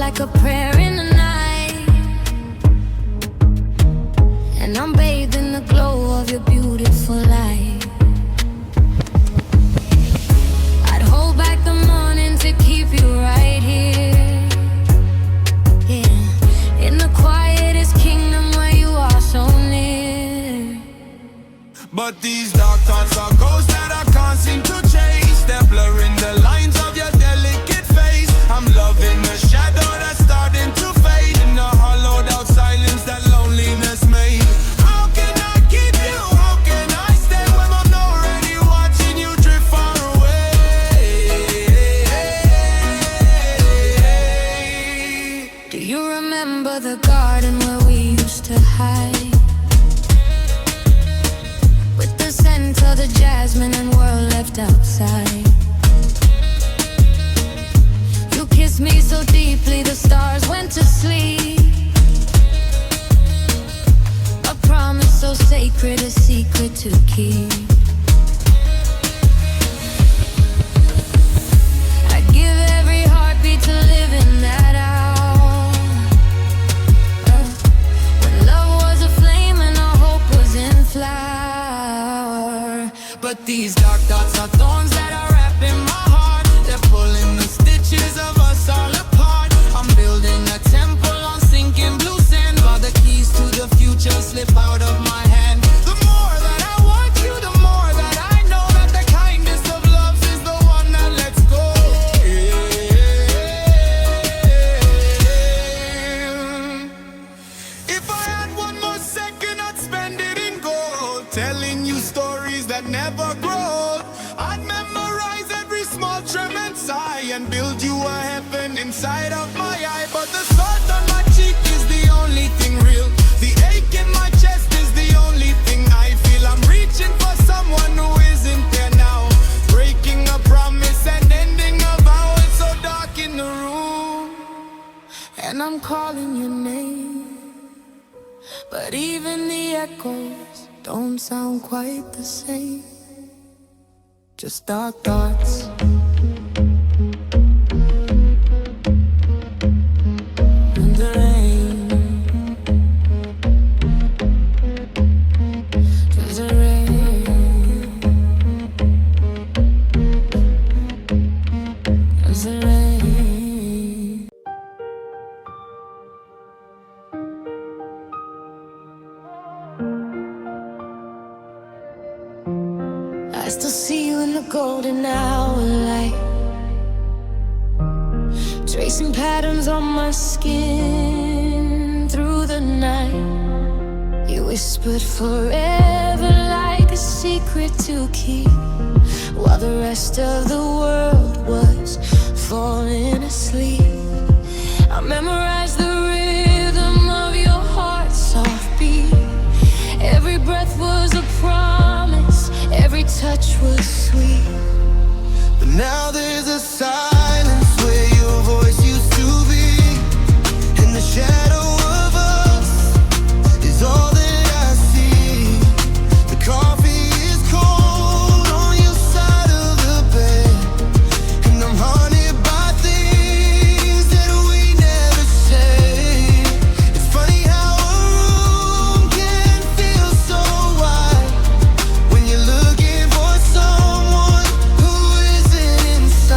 like a prayer in the night, and I'm bathed in the glow of your beautiful light. I'd hold back the morning to keep you right here, yeah, in the quietest kingdom where you are so near. But these dark thoughts are ghosts that I can't seem to chase. They're blurring the lines of your delicate face. I'm loving the shadow that's starting to fade, in the hollowed out silence that loneliness made. How can I keep you? How can I stay when I'm already watching you drift far away? Do you remember the garden where we used to hide, with the scent of the jasmine and world left outside? You kissed me so deeply the stars went to sleep. A promise so sacred, a secret to keep. I'd give every heartbeat to live in that hour, when love was a flame and our hope was in flower. But these dark thoughts are thorns that are wrapping my heart. They're pulling the stitches of us all apart. I'm building a temple on sinking blue sand, while the keys to the future slip out of my hand. The more that I want you, the more that I know that the kindest of loves is the one that lets go. If I had one more second, I'd spend it in gold, telling you stories that never grow. I'd memorize every small trem and sigh, and build you a heaven inside of my eye. But the salt on my cheek is the only thing real. The ache in my chest is the only thing I feel. I'm reaching for someone who isn't there now, breaking a promise and ending a vow. It's so dark in the room, And I'm calling your name, but even the echoes don't sound quite the same. Just dark thoughts. And the rain. Just the rain. Just the rain. I still see you in the golden hour light, tracing patterns on my skin through the night. You whispered forever like a secret to keep, while the rest of the world was falling asleep. I memorized the rhythm of your heart's soft beat. Every breath was a promise, every touch was sweet. but now there's a silence where your voice used to be, and the shadow of us is all that I see. The coffee is cold on your side of the bed, and I'm haunted by things that we never said. It's funny how a room can feel so wide when you're looking for someone who isn't inside.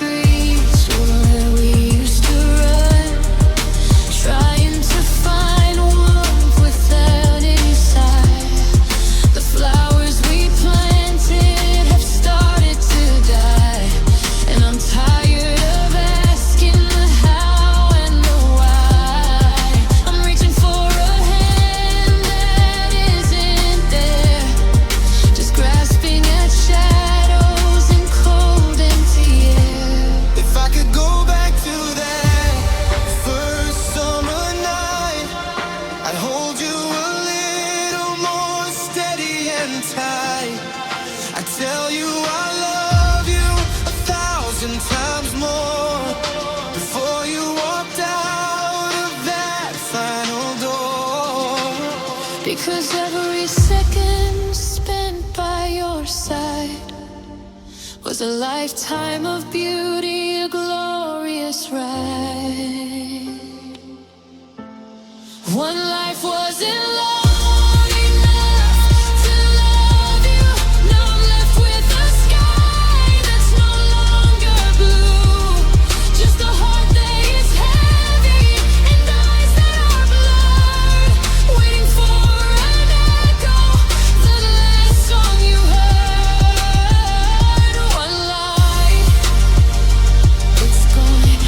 streets where we used to run, trying to find warmth without any sign. The flowers we planted have started to die, and I'm tired of asking the how and the why. I'm reaching for a hand that isn't there, just grasping at shadows and cold empty air. If I could go back to that first summer night, I'd hold you a little more steady and tight. I'd tell you I love you 1,000 times more before you walked out of that final door. Because every second spent by your side was a lifetime of beauty, a glorious ride. One life wasn't long enough to love you. Now I'm left with a sky that's no longer blue, just a heart that is heavy and eyes that are blurred, waiting for an echo, the last song you heard. One life, it's gone.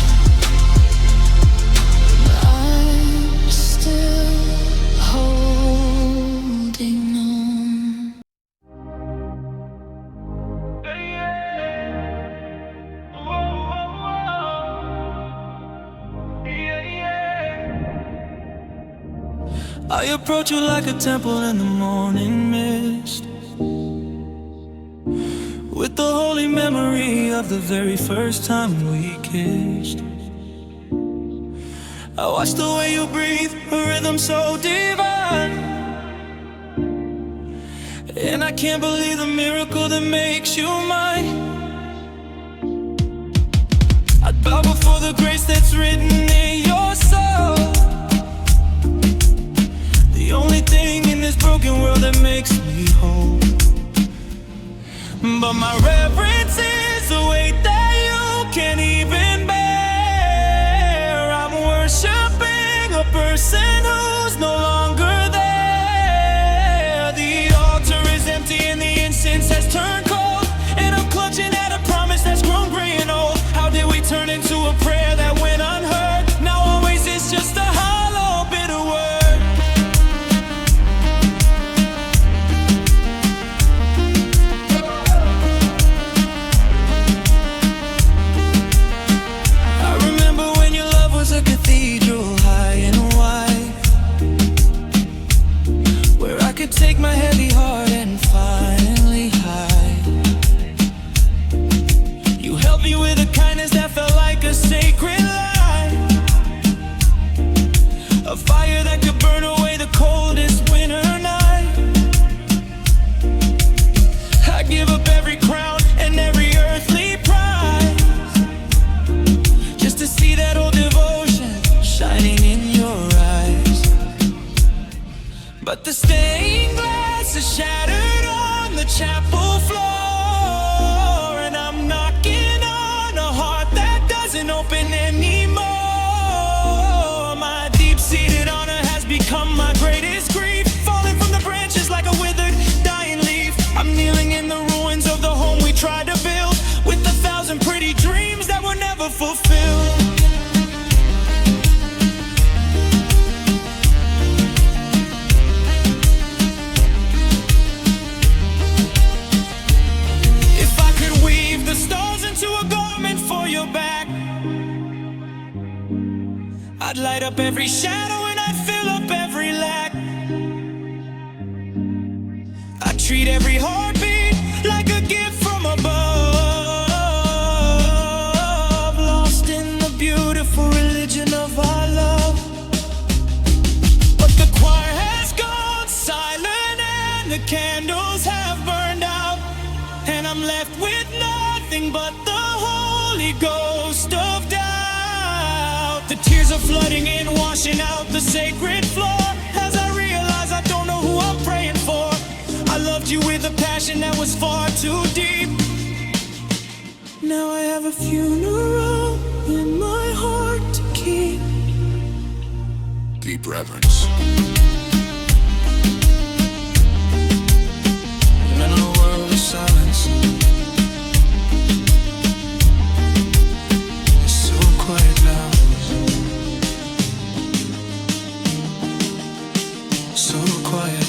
I'm still holding on. I approach you like a temple in the morning mist, with the holy memory of the very first time we kissed. I watch the way you breathe, a rhythm so divine, and I can't believe the miracle that makes you mine. I'd bow before the grace that's written in your soul, the only thing in this broken world that makes me whole. But my reverence is the weight that you can't even bear. I'm worshiping a person who's no longer there. The altar is empty and the incense has turned cold, and I'm clutching at a promise that's grown gray and old. How did we turn into a prayer that went unheard? Now always it's just a hollow, bitter word. I remember when your love was a cathedral high and wide, where I could take my heavy heart and finally hide. You helped me with a kindness that felt like a sacred light, a fire that could burn away the coldest winter night. I give up every crown and every earthly prize, just to see that old devotion shining in your eyes. But the stained glass is shattered on the chapel floor, and I'm knocking on a heart that doesn't open anymore. My deep-seated honor has become my greatest grief, falling from the branches like a withered, dying leaf. I'm kneeling in the ruins of the home we tried to build, with 1,000 pretty dreams that were never fulfilled. If I could weave the stars into a garment for your back, I'd light up every shadow and I'd fill up every lack. I'd treat every heartbeat like a gift from above, lost in the beautiful religion of our love. But the choir has gone silent and the candles have burned out, and I'm left with nothing but the Holy Ghost of doubt. The tears are flooding in, washing out the sacred floor, as I realize I don't know who I'm praying for. I loved you with a passion that was far too deep. Now I have a funeral in my heart to keep. Deep reverence. In a world of silence, it's so quiet now. So quiet.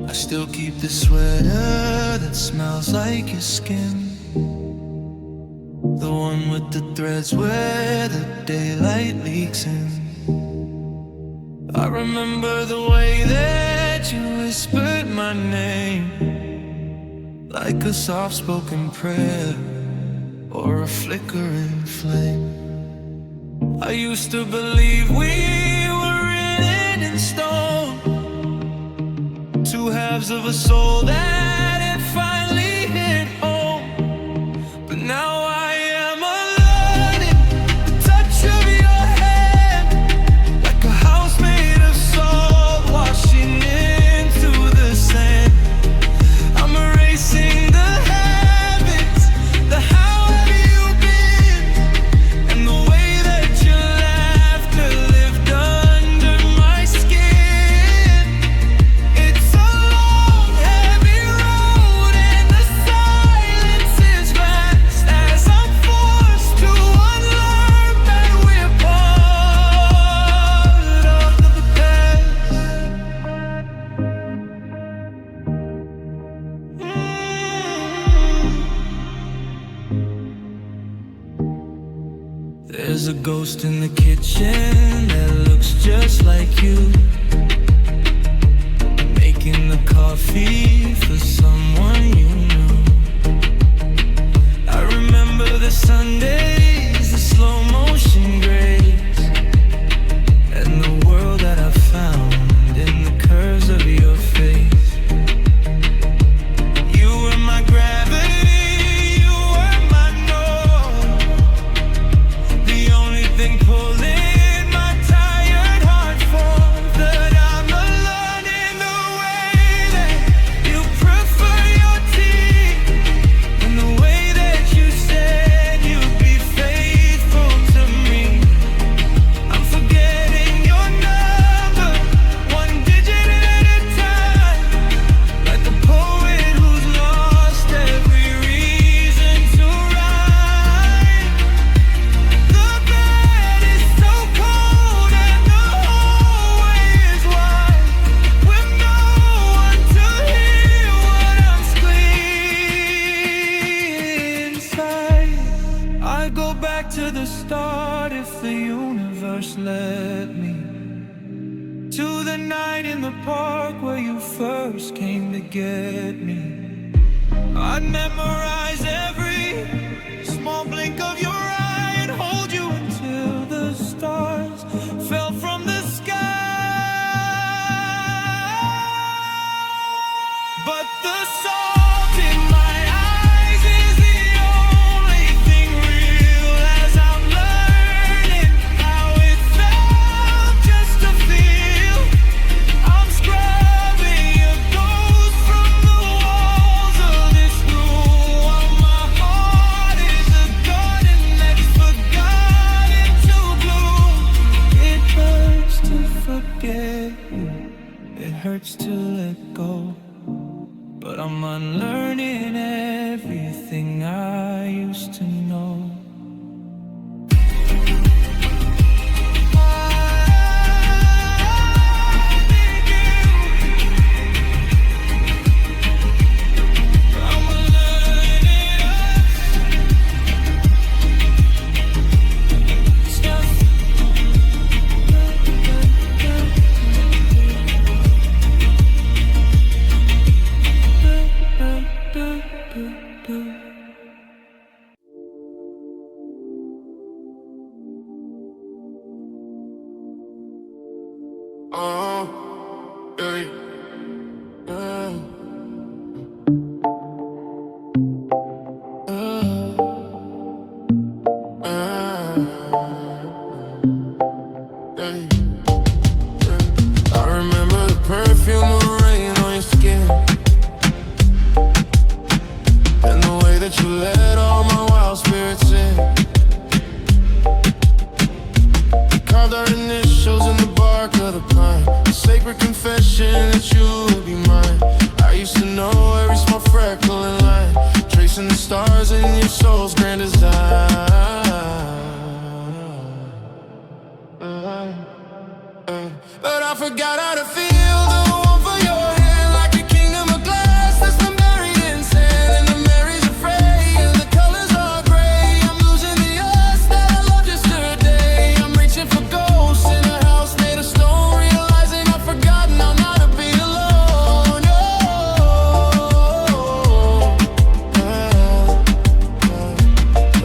I still keep the sweater that smells like your skin, the one with the threads where the daylight leaks in. I remember the way that you whispered my name, like a soft-spoken prayer or a flickering flame. I used to believe we were written in stone, two halves of a soul that had finally hit home. But now I am alone in the touch of your hand, like a house made of salt washing into the sand. I'm erasing the habits, the how have you been, and the way that your laughter lived under my skin. It's a long, heavy road, and the silence is vast as I'm forced to unlearn that we're part of the past. There's a ghost in the kitchen that looks just like you, making the coffee for someone you knew. I remember the Sundays, the slow motion grace, and the world that I found in the curves of your face. You were my gravity, you were my north, the only thing pulling my tired heart forward. That I'm alone in the way that you prefer your tea, in the way that you said you'd be faithful to me. I'm forgetting your number, one digit at a time, like a poet who's lost every reason to write. The bed is so cold and the hallway is wide, with no one to hear what I'm squeezing inside. I'd go back to the start if the universe let me, to the night in the park where you first came to get me. I'd memorize every small blink of your eye and hold you until the stars fell from the sky. But the salt in my eyes is the only thing real, as I'm learning how it felt just to feel. I'm scrubbing a ghost from the walls of this room, while my heart is a garden that's forgotten to bloom. It hurts to forget you, it hurts to let go, but I'm unlearning everything I used to know. I'm unlearning stuff. Hey, yeah. that you let all my wild spirits in. We carved our initials in the bark of the pine, a sacred confession that you would be mine. I used to know every small freckle in line, tracing the stars in your soul's grand design. But I forgot how to feel the warmth of your hand, like a kingdom of glass that's been buried in sand. And the memories are frayed, and the colors are gray. I'm losing the us that I loved yesterday. I'm reaching for ghosts in a house made of stone, realizing I've forgotten how not to be alone.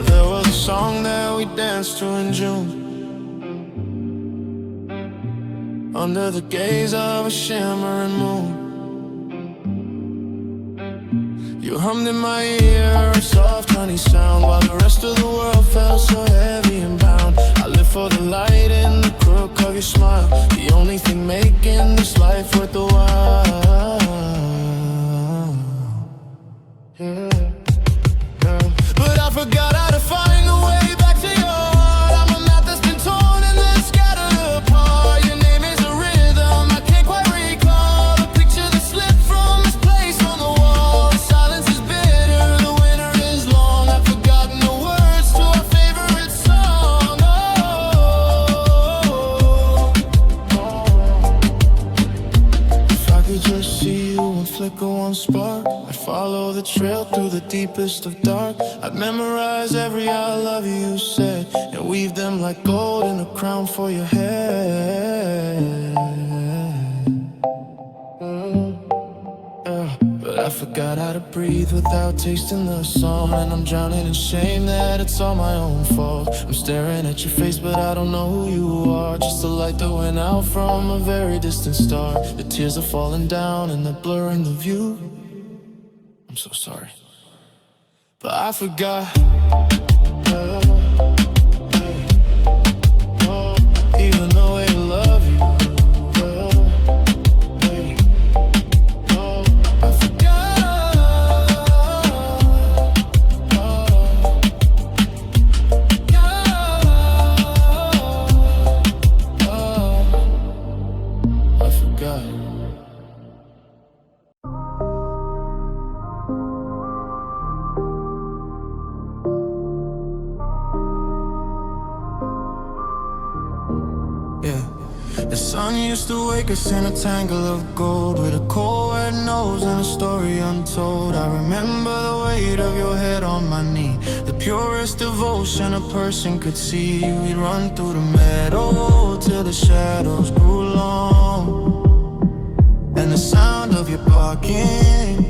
There was a song that we danced to in June, under the gaze of a shimmering moon. You hummed in my ear a soft honey sound, while the rest of the world felt so heavy and bound. I live for the light in the crook of your smile, the only thing making this life worth the while. Yeah. But I forgot how to find the way back to your heart. I'm a map that's been torn and then scattered apart. Your name is a rhythm I can't quite recall, the picture that slipped from its place on the wall. The silence is bitter, the winter is long. I've forgotten the words to our favorite song. If I could just see you and flicker one spark, I'd follow the trail through the deepest of dark. I'd memorize every I love you said, and weave them like gold in a crown for your head. But I forgot how to breathe without tasting the song, and I'm drowning in shame that it's all my own fault. I'm staring at your face, but I don't know who you are. Just a light that went out from a very distant star. The tears are falling down and they're blurring the view. I'm so sorry, but I forgot. Even though I love you, I forgot. The sun used to wake us in a tangle of gold, with a cold wet nose and a story untold. I remember the weight of your head on my knee, the purest devotion a person could see. We'd run through the meadow till the shadows grew long, and the sound of your barking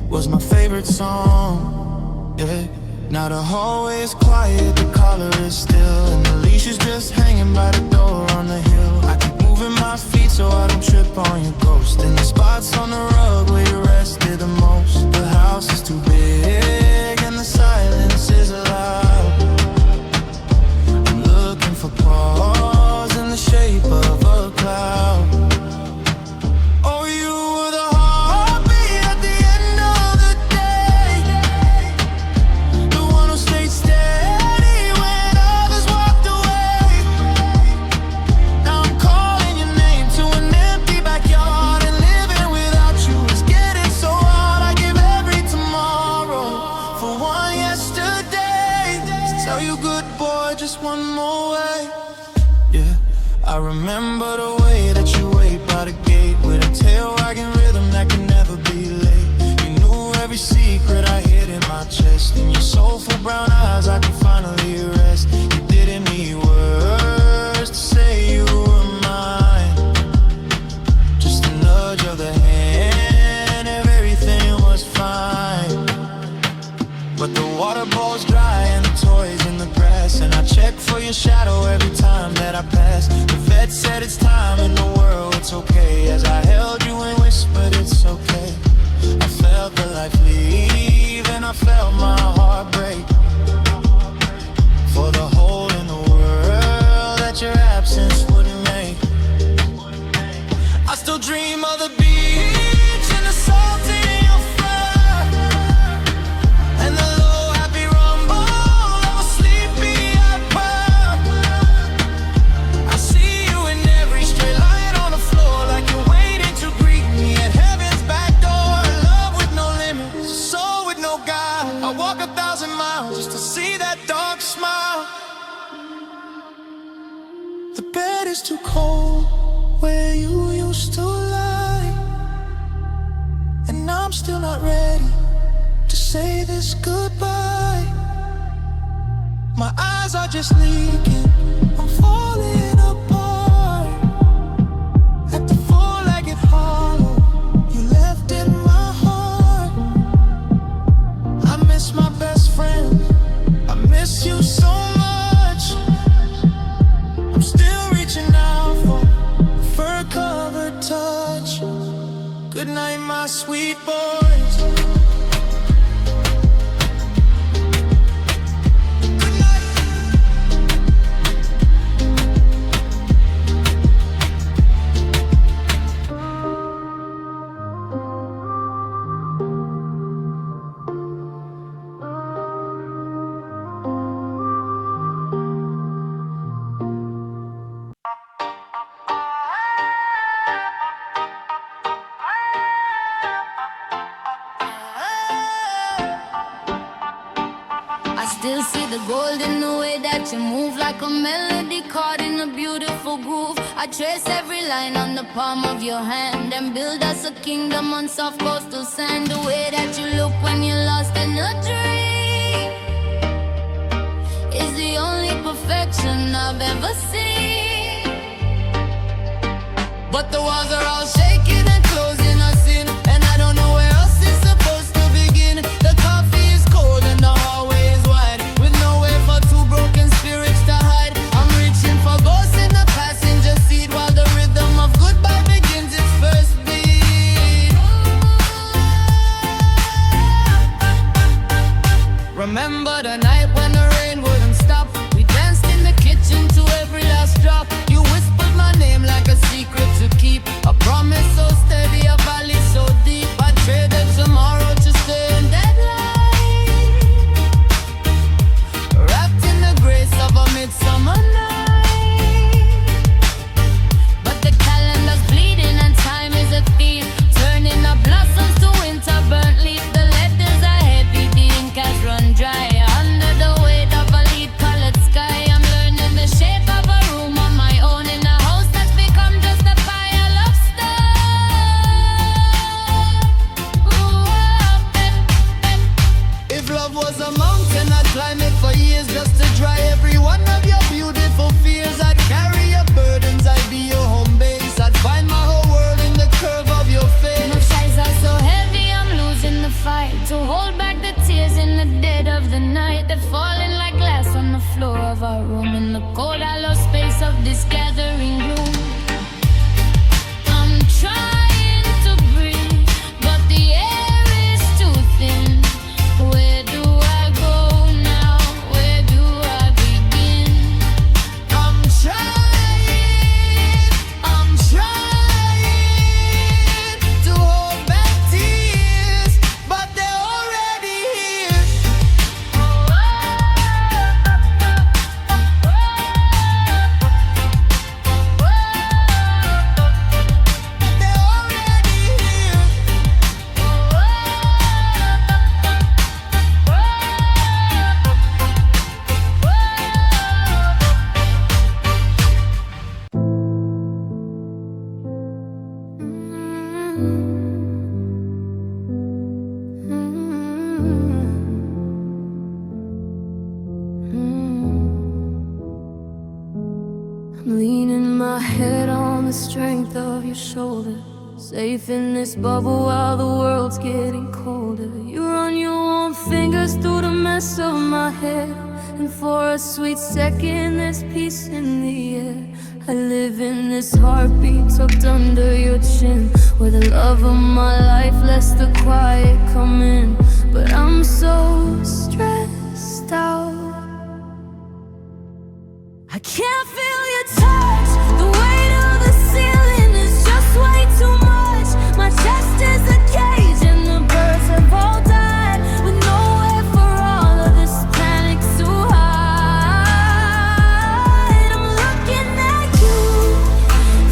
was my favorite song. Yeah. Now the hallway is quiet, the collar is still, and the leash is just hanging by the door on the hill. I keep moving my feet so I don't trip on your ghost, and the spots on the rug where you rested the most. The house is too big and the silence is loud. I'm looking for pause in the shape of a cloud. Oh, you were the heartbeat at the end of the day, the one who stayed steady when others walked away. Now I'm calling your name to an empty backyard, and living without you is getting so hard. I give every tomorrow for one yesterday, to tell you good boy just one more way. Yeah, I remember the way that you wait by the gate, with a tail wagging rhythm that can never be late. You knew every secret I hid in my chest, in your soulful brown eyes I could finally rest. You didn't need words to say you were mine, just a nudge of the hand if everything was fine. But the water bowl's dry and the toys in the grass, and I check for your shadow every time that I pass. The vet said it's time in the world, it's okay, as I held you and whispered it's okay. I felt the life leave and I felt my heart break, for the hole in the world that your absence wouldn't make. I still dream of the beach and the salt in your fur, and the low is too cold where you used to lie, and I'm still not ready to say this goodbye. My eyes are just leaking, I'm falling apart. At the four-legged hollow you left in my heart. I miss my best friend, I miss you so much. I'm still reaching out for a fur-covered touch. Good night, my sweet boys. Still see the gold in the way that you move, like a melody caught in a beautiful groove. I trace every line on the palm of your hand and build us a kingdom on soft coastal sand. The way that you look when you're lost in a dream is the only perfection I've ever seen. But the walls are all shaking and closing us in, and I don't know where else it's supposed to begin. The coffee is cold and the hallway is wide, with nowhere for two broken spirits to hide. I'm reaching for ghosts in the passenger seat while the rhythm of goodbye begins its first beat. Remember the night when the rain wouldn't stop? We danced in the kitchen to every last drop. You whispered my name like a secret to keep, a promise so steady, a valley so deep. I traded tomorrow to stay in deadline, wrapped in the grace of a midsummer night. But the calendar's bleeding and time is a thief, turning the blossoms to winter burnt leaf. The letters are heavy, the ink has run dry. Under the weight of a lead-colored sky, I'm learning the shape of a room on my own, in a house that's become just a pile of stuff. If love was a mountain, I'd climb it for years just to dry every one of your beautiful fears. I'd carry your burdens, I'd be your home base. I'd find my whole world in the curve of your My face. sighs are so heavy, I'm losing the fight to hold back the tears in the dead of the night. They're falling like glass on the floor of our room, in the cold, hollow space of this gathering gloom. I'm trying to breathe, but the air is too thin. Where do I go now? Where do I begin? I'm trying to hold back tears, but they're already here. They're already here. I'm leaning my head on the strength of your shoulder, safe in this bubble while the world's getting colder. You run your warm fingers through the mess of my hair, and for a sweet second there's peace in the air. I live in this heartbeat tucked under your chin, where the love of my life lets the quiet come in. But I'm so stressed out, I can't feel your touch. The weight of the ceiling is just way too much. My chest is a cage and the birds have all died, with nowhere for all of this panic to hide. I'm looking at you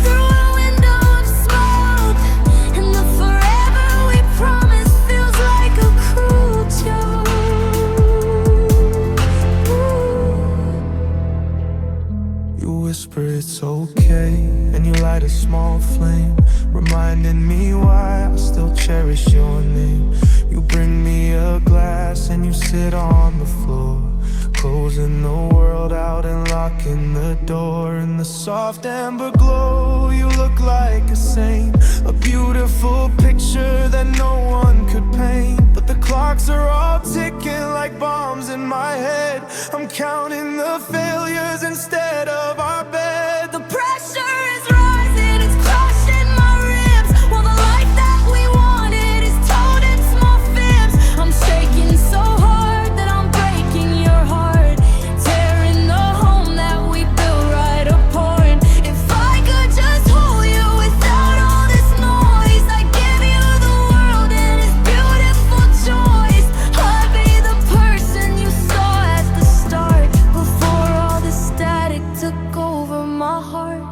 through a window of smoke, and the forever we promised feels like a cruel joke. flame, reminding me why I still cherish your name. You bring me a glass and you sit on the floor, closing the world out and locking the door. In the soft amber glow, you look like a saint, a beautiful picture that no one could paint. But the clocks are all ticking like bombs in my head. I'm counting the failures instead of our bed. The pressure is rising, it's crushing my ribs, while the life that we wanted is told in small fibs. I'm shaking so hard that I'm breaking your heart, tearing the home that we built right apart. If I could just hold you without all this noise, I'd give you the world and its beautiful choice. I'd be the person you saw at the start, before all the static took over my heart.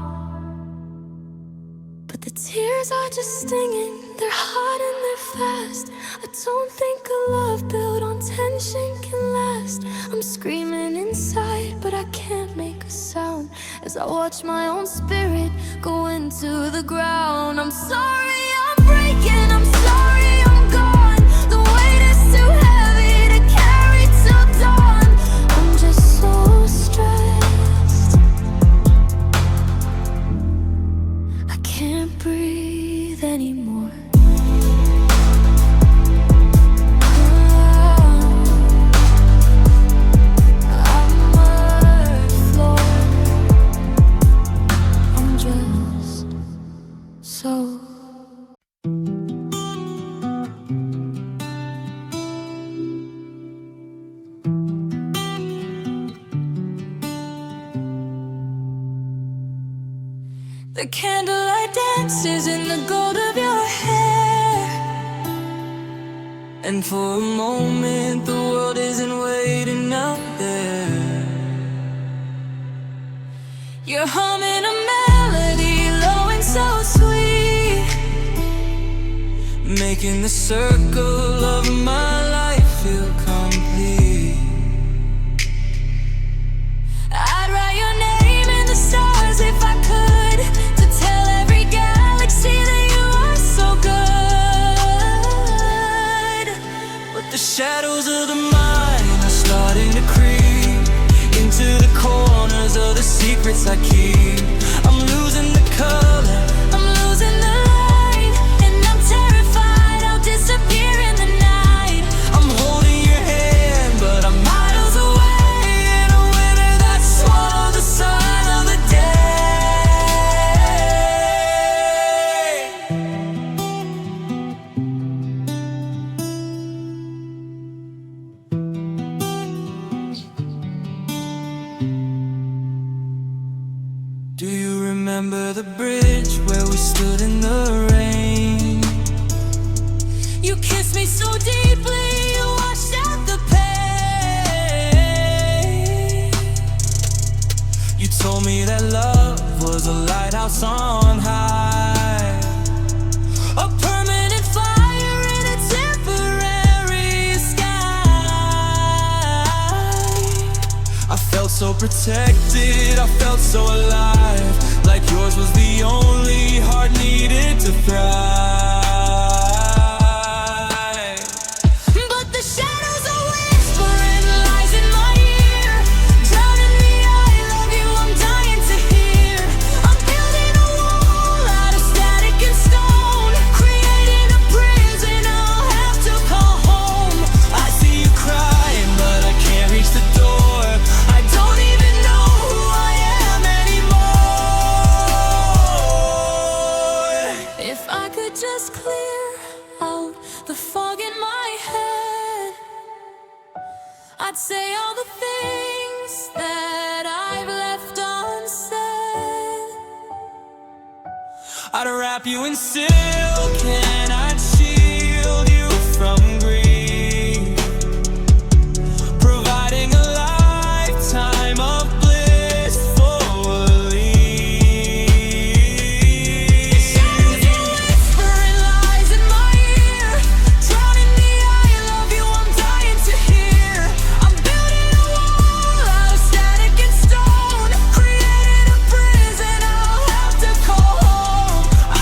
But the tears are just stinging, they're hot and they're fast. I don't think a love built on tension can last. I'm screaming inside, but I can't make a sound as I watch my own spirit go into the ground. I'm sorry I'm breaking, I'm sorry I'm gone. The weight is too heavy to carry till dawn. I'm just so stressed, I can't breathe anymore. I'm earth floor, I'm just so. The candlelight dances in the gold of your hair, and for a moment the world isn't waiting out there. You're humming a melody, low and so sweet, making the circle of my life feel complete. I'd write your name in the stars if I could, to tell every galaxy that you are so good. But the shadows of the mind are starting to creep into the corners of the secrets I keep. I'm losing the color, I'm losing the light, and I'm terrified I'll disappear in the night. I'm holding your hand, but I'm miles away in a winter that swallowed the sun of the day. Do you remember the bridge where we stood in the rain? You kissed me so deeply, you washed out the pain. You told me that love was a lighthouse on high, a permanent fire in a temporary sky. I felt so protected, I felt so alive, like yours was the only heart needed to thrive. But the shadows are whispering lies in my ear, drowning the I love you I'm dying to hear. I'm building a wall out of static and stone, creating a prison I'll have to call home. I see you crying, but I can't reach the door. I don't even know who I am anymore. If I could just clear out the fog in my head, I'd say all the things that I've left unsaid. I'd wrap you in silk and I'd shield you from grief, providing a lifetime of blissfully. Shadows are whispering lies in my ear, drowning the I love you I'm dying to hear. I'm building a wall out of static and stone, creating a prison I'll have to call home. I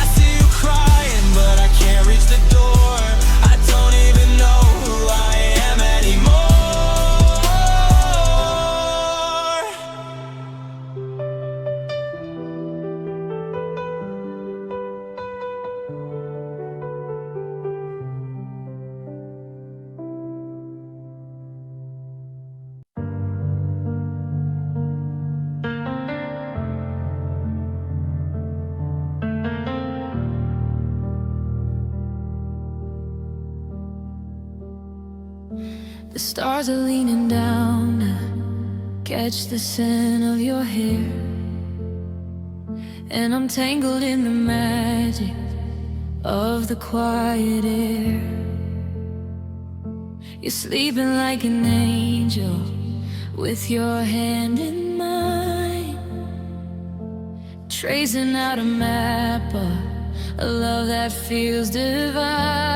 Stars are leaning down to catch the scent of your hair, and I'm tangled in the magic of the quiet air. You're sleeping like an angel with your hand in mine, tracing out a map of a love that feels divine.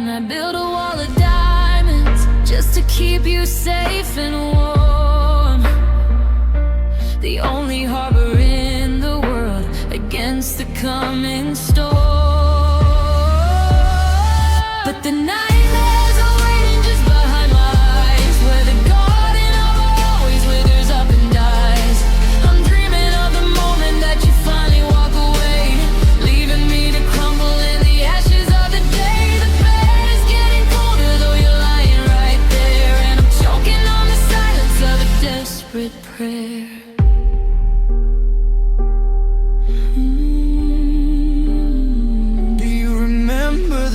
I built a wall of diamonds just to keep you safe and warm, the only harbor in the world against the coming storm. But the nightmares are waiting just behind my eyes, where the garden of always withers up and dies. I'm dreaming of the moment that you finally walk away, leaving me to crumble in the ashes of the day. The bed is getting colder, though you're lying right there, and I'm choking on the silence of a desperate prayer.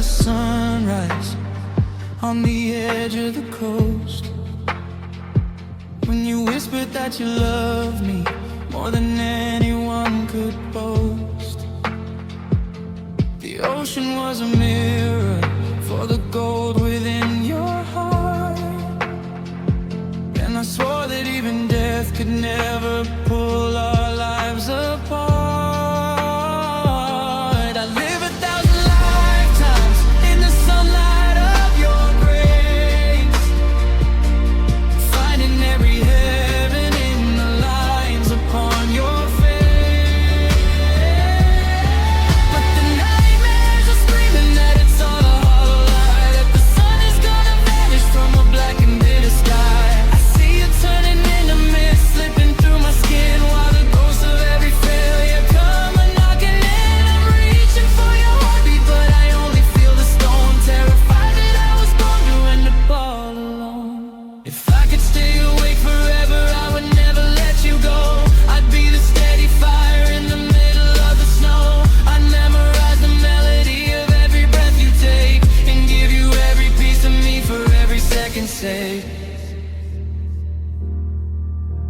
Sunrise on the edge of the coast, when you whispered that you loved me more than anyone could boast. The ocean was a mirror for the gold within your heart, and I swore that even death could never pull our lives apart.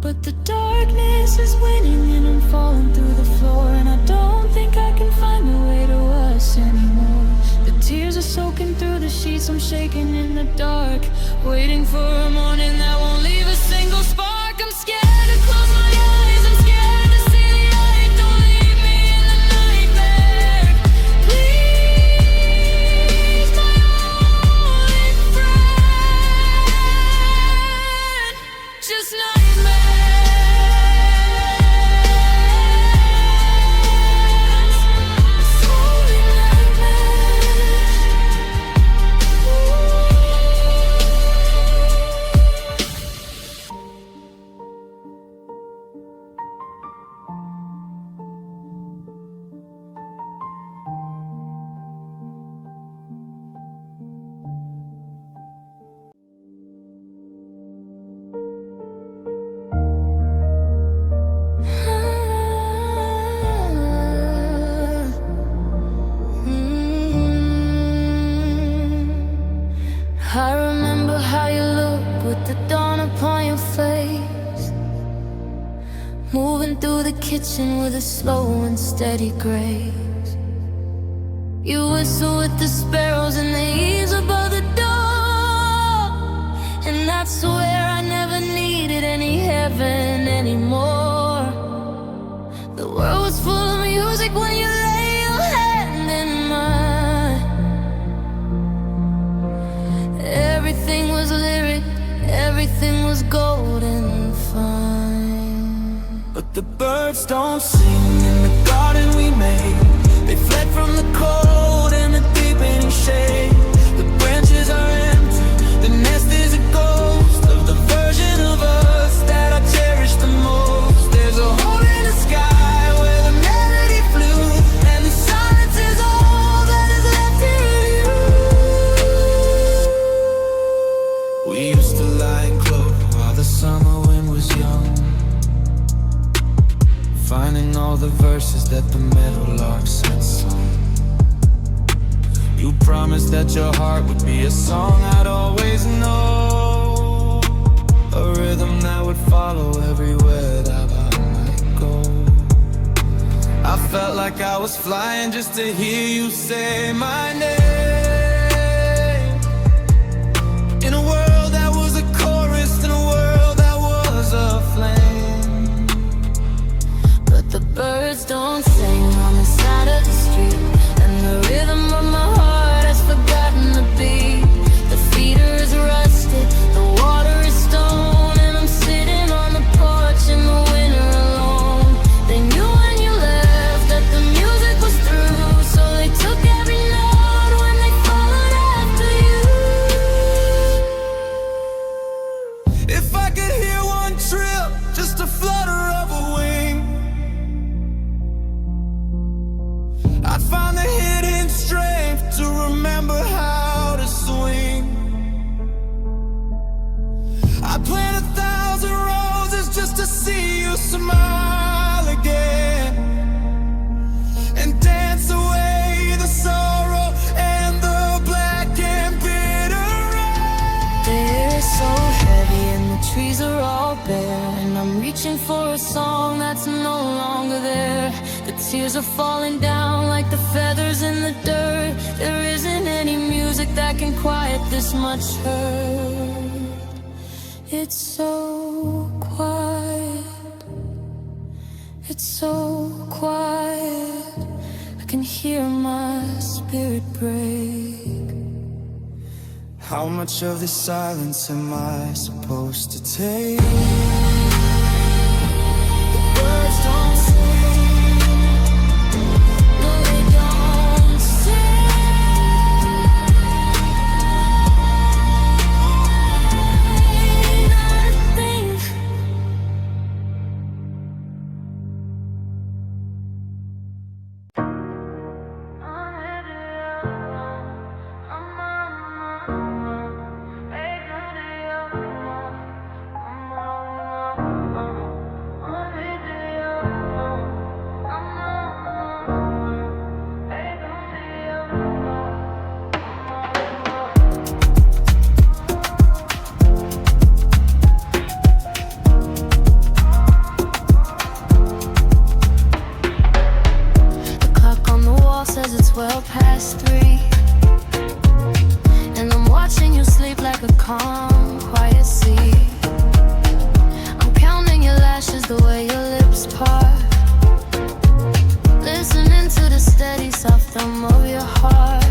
But the darkness is winning and I'm falling through the floor, and I don't think I can find a way to us anymore. The tears are soaking through the sheets, I'm shaking in the dark, waiting for a morning that won't leave a single spark. I'm scared to close my eyes, I'm scared to see the light. Don't leave me in the nightmare, please, my only friend. Just nightmares. I remember how you looked with the dawn upon your face, moving through the kitchen with a slow and steady grace. You whistle with the sparrows and the eaves above the door, and I swear I never needed any heaven anymore. The world was full of music when you lay your hand in mine. Everything was lyric, everything was golden fine. But the birds don't sing in the garden we made. They fled from the cold and the deepening shade. The branches are empty, the nest is a ghost of the version of us that I cherish the most. There's a hole in the sky where the melody flew, and the silence is all that is left here of you. We used to lie in clover while the summer wind was young, finding all the verses that the meadowlarks had sung. You promised that your heart would be a song I'd always know, a rhythm that would follow everywhere that I might go. I felt like I was flying just to hear you say my name, in a world that was a chorus, in a world that was a flame. But the birds don't sing on the side of the street, and the rhythm of my heart has forgotten the beat. The feeder is rusted, the water is stone, and I'm sitting on the porch in the winter alone. They knew when you left that the music was through, so they took every note when they followed after you. If I could hear one trip, just a flutter of a wing, I'd find the hidden strength to remember how to swing. I'd plant 1,000 roses just to see you smile again, and dance away the sorrow and the black and bitter rain. The air is so heavy and the trees are all bare, and I'm reaching for a song that's no longer there. The tears are falling down like the feathers in the dirt. There isn't any music that can quiet this much hurt. It's so quiet, it's so quiet, I can hear my spirit break. How much of this silence am I supposed to take? Words don't sing, no they don't sing, not a thing. Says it's well past 3, and I'm watching you sleep like a calm, quiet sea. I'm counting your lashes, the way your lips part, listening to the steady soft thumb of your heart.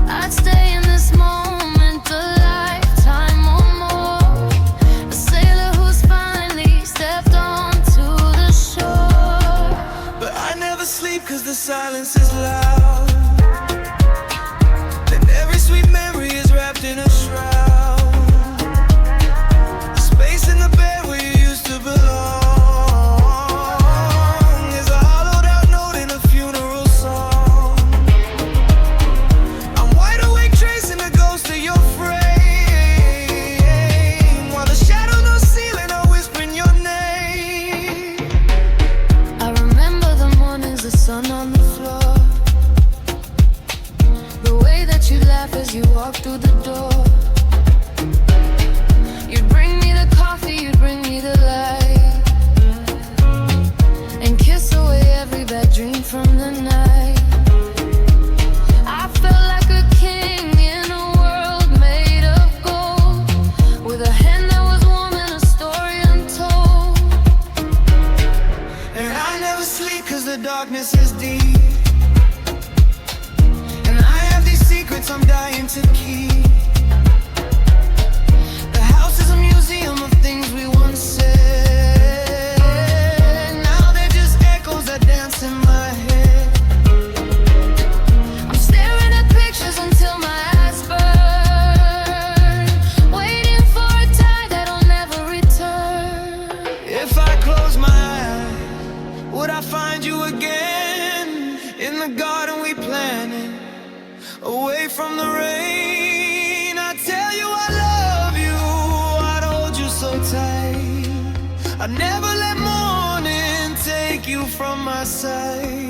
I'd stay in this moment a lifetime or more, a sailor who's finally stepped onto the shore. But I never sleep 'cause the silence is loud, and every sweet memory is wrapped in a shroud. The space in the bed where you used to belong is a hollowed out note in a funeral song. I'm wide awake tracing the ghost of your frame, while the shadows on the ceiling are whispering your name. I remember the mornings, the sun on the floor, the way that you laugh as you walk through the door. You'd bring me the coffee, you'd bring me the light, and kiss away every bad dream from the night. I felt like a king in a world made of gold, with a hand that was warm and a story untold. And I never sleep 'cause the darkness is deep, and I have these secrets I'm dying to keep. The house is a museum of things we once said. Now they're just echoes that dance in my head. I'm staring at pictures until my eyes burn, waiting for a tide that'll never return. If I close my eyes, would I find you again in the garden we planted, away from the rain? I tell you I love you, I'd hold you so tight, I'd never let morning take you from my sight.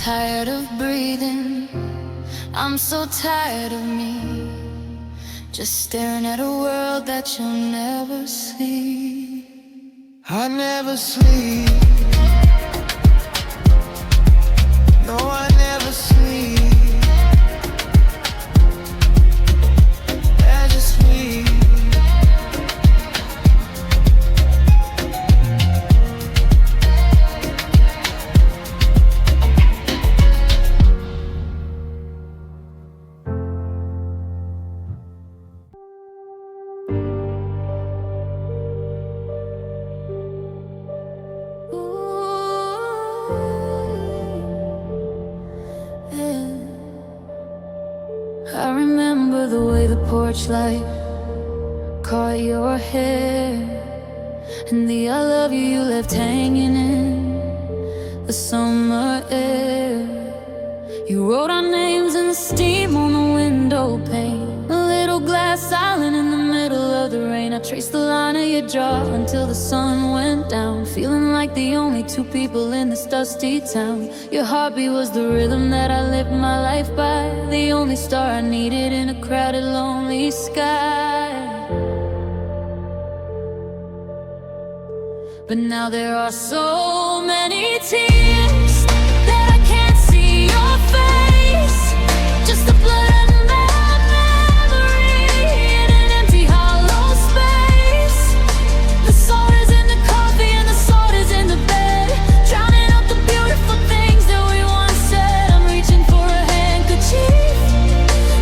tired of breathing. I'm so tired of me, just staring at a world that you'll never see. I never sleep. No, I never sleep. I just sleep. I remember the way the porch light caught your hair, and the I love you left hanging in the summer air. You wrote our names in the steam on the window pane, a little glass island in the middle of the rain. I traced the line of your jaw until the sun went down, feeling like the only two people in this dusty town. Your heartbeat was the rhythm that I lived my life by, the only star I needed in a crowded, lonely sky. But now there are so many tears that I can't see your face, just the blood and bad memory in an empty, hollow space. The salt is in the coffee and the salt is in the bed, drowning out the beautiful things that we once said. I'm reaching for a handkerchief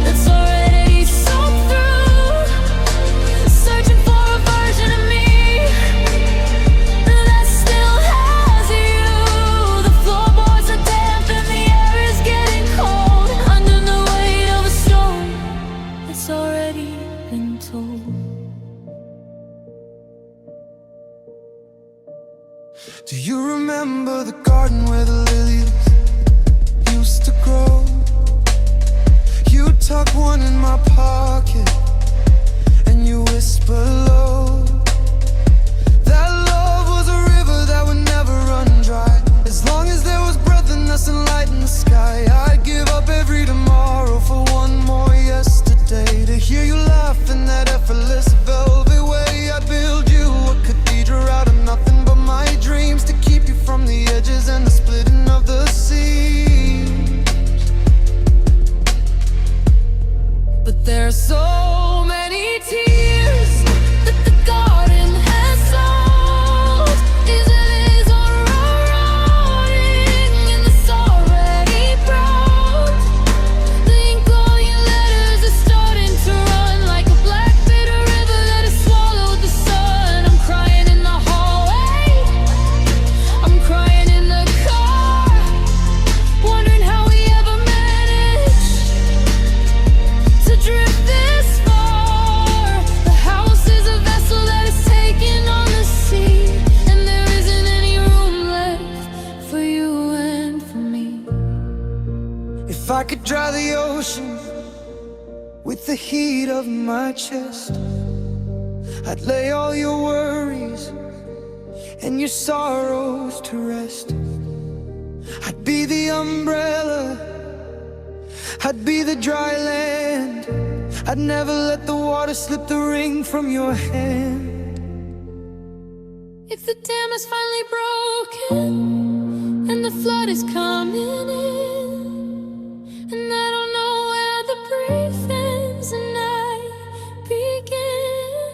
that's already soaked through, searching for a version of me that still has you. The floorboards are damp and the air is getting cold, under the weight of a story that's already been told. Do you remember the garden where the lilies used to grow? You tuck one in my pocket and you whisper low. That love was a river that would never run dry. As long as there was breath in us and light in the sky, I'd give up every tomorrow for one more yesterday. To hear you laugh in that effortless velvet way, I'd build you a cathedral out of nothing but my dreams, to keep you from the edges and the splitting of the sea. But there are so many tears that the garden has sold. These lilies are rotting and the soil already broke. The ink on your letters is starting to run like a black bitter river that has swallowed the sun. I'm crying in the hallway, I'm crying in the car, wondering how we ever managed to drift this far. The house is a vessel that is taken on the sea, and there isn't any room left for you and for me. If I could dry the ocean with the heat of my chest, I'd lay all your worries and your sorrows to rest. I'd be the umbrella, I'd be the dry land. I'd never let the water slip the ring from your hand. If the dam is finally broken and the flood is coming in, and I don't know where the brief ends and I begin.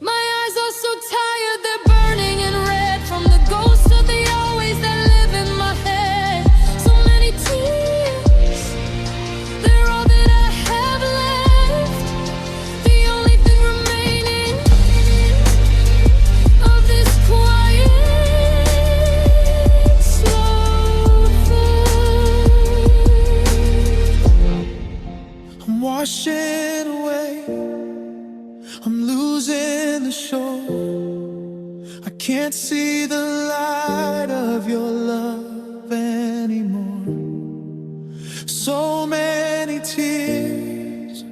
My eyes are so tired, they're burning and red from the ghosts of the always that live in my head. So many tears, they're all that I have left, the only thing remaining of this quiet, slow food. I'm washing away, I'm losing the shore. I can't see the light of your love anymore. So many tears,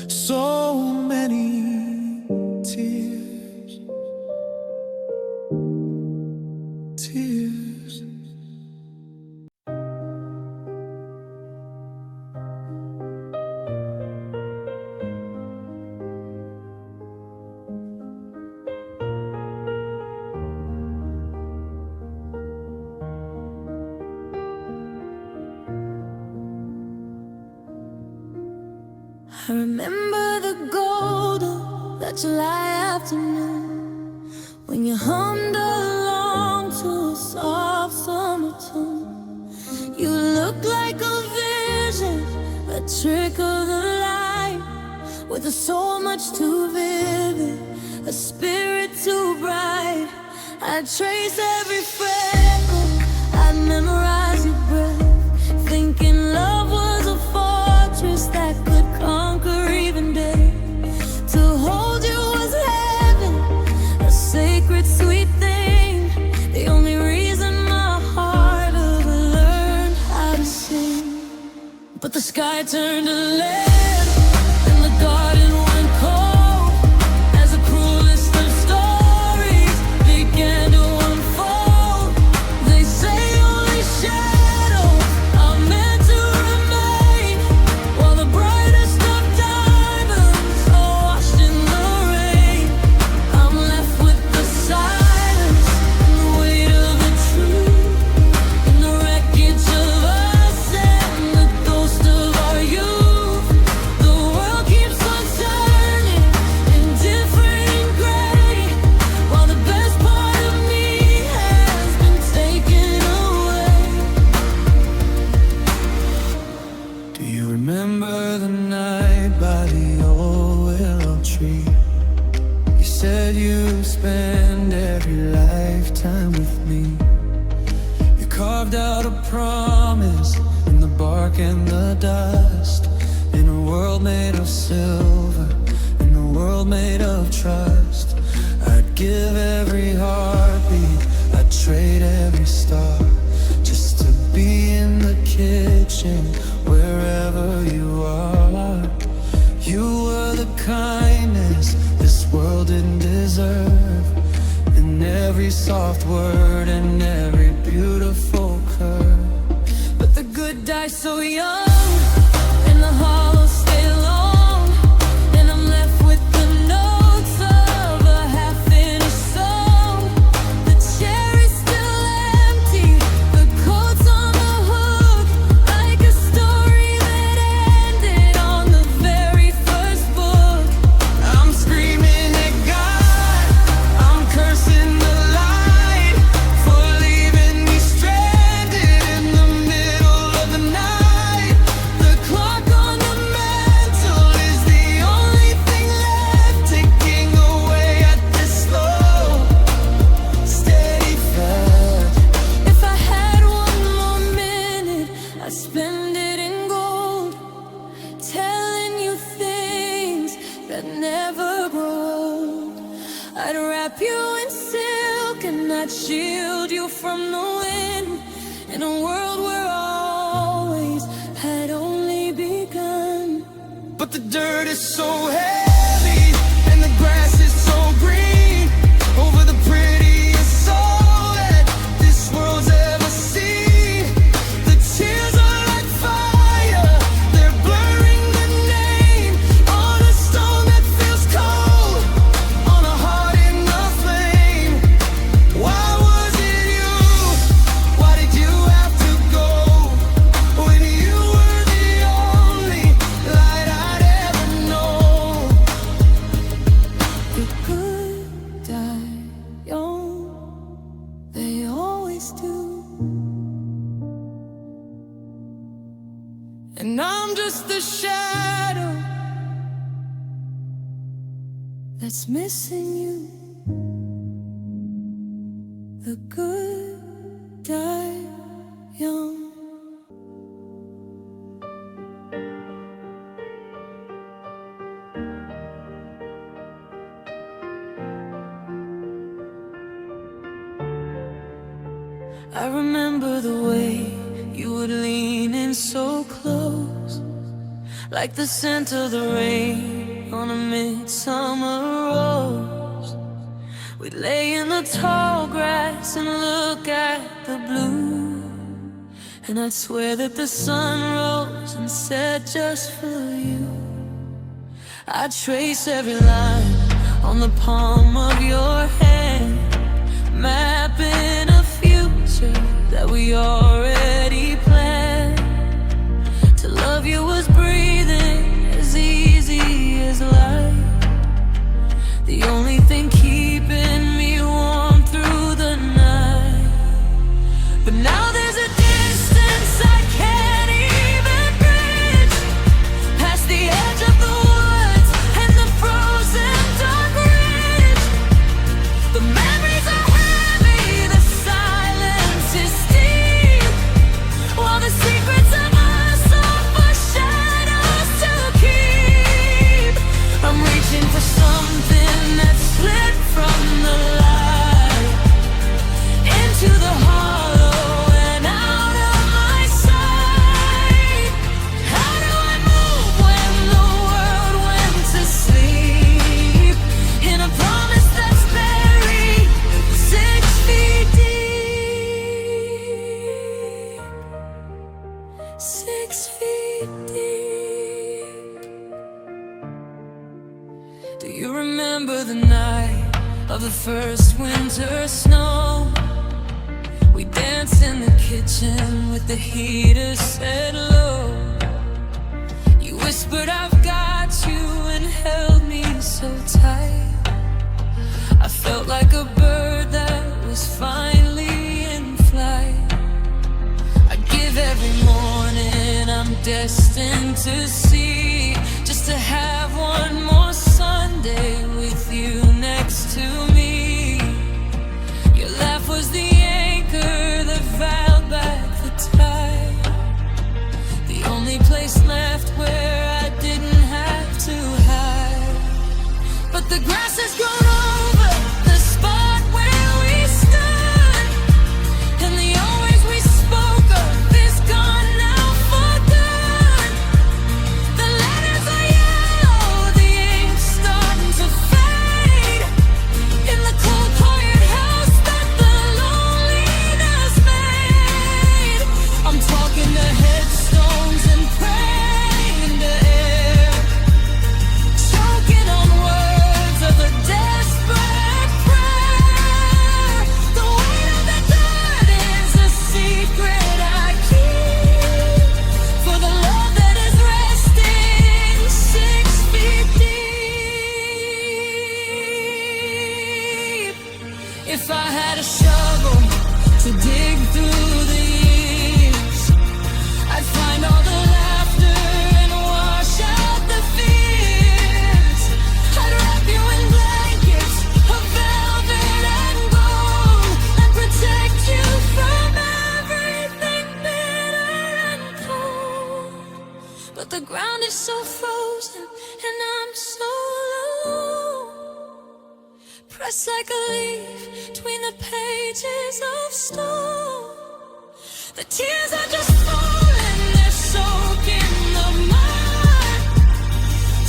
so many tears, tears. I remember the golden, that July afternoon, when you hummed along to a soft summer tune. You looked like a vision, a trick of the light, with a soul much too vivid, a spirit too bright. I'd trace every freckle, I'd memorize your breath, thinking love was a fortress that could conquer even death. To hold you was heaven, a sacred sweet thing, the only reason my heart ever learned how to sing. But the sky turned to lead, and the garden went cold, as the cruelest of stories began to unfold. They say only shadows are meant to remain, while the brightest of diamonds are washed in the rain. I'm left with the silence and the weight of the truth, and the wreckage of us and the ghost of our youth. The world keeps on turning, indifferent and gray, while the best part of me has been taken away. Do you remember the night by the old willow tree? You said you'd spend every lifetime with me. You carved out a promise in the bark and the dust, in a world made of silver, in a world made of trust. I'd give every heartbeat, I'd trade every star, just to be in the kitchen, wherever you are. You were the kindness this world didn't deserve, in every soft word and every beautiful curve. But the good die so young, and the hollows stay long, and I'm left with the notes of a half-finished song. The cherry's still empty, the coat's on the hook, like a story that ended on the very first book. I'm screaming at God, I'm cursing the light for leaving me stranded in the middle of the night. The clock on the mantle is the only thing left, Ticking away at this slow, steady flood. If I had one more minute, I'd spend it in gold, telling you things that never grow old. I'd wrap you in silk and I'd shield you from the wind, in a world where always had only begun. But the dirt is so heavy and the grass is so green over the prettiest soul that this world's ever seen. The tears are like fire, they're blurring the name on a stone that feels cold, on a heart in the flame. Why was it you? Why did you have to go when you were the only light I'd ever known? The good die young, they always do. And I'm just the shadow That's missing you. The good die young. I remember the way you would lean in so close, like the scent of the rain on a midsummer rose. We'd lay in the tall grass and look at the blue, and I'd swear that the sun rose and set just for you. I'd trace every line on the palm of your hand, mapping a future that we already planned. To love you was breathing as easy as light, the only thing keeping me warm through the night. But now there's a distance I can't even bridge, past the edge of the woods and the frozen dark ridge. The memories are heavy, the silence is deep, while the secrets of us are for shadows to keep. I'm reaching for something that slid from the light into the hollow and out of my sight. How do I move when the world went to sleep, in a promise that's buried 6 feet deep, 6 feet deep? Do you remember the night of the first winter snow? We danced in the kitchen with the heater set low. You whispered, "I've got you," and held me so tight. I felt like a bird that was finally in flight. I give every morning I'm destined to see, just to have one more Sunday with you next to me. Your laugh was the anchor that filed back the tide, the only place left where I didn't have to hide. But the grass has grown over the spot where we stood, and the always we spoke of is gone now for good. The letters are yellow, the ink's starting to fade, in the cold quiet house that the loneliness made. I'm talking to headstones and praying to air, choking on words of a desperate prayer. The weight of the dirt is a secret I keep, for the love that is resting 6 feet deep. If I had a shovel to dig through the years, I'd find all the laughter and wash out the fears. I'd wrap you in blankets of velvet and gold, and protect you from everything bitter and cold. But the ground is so frozen and I'm so alone, pressed like a leaf between the pages of stone. The tears are just falling, they're soaking the mud,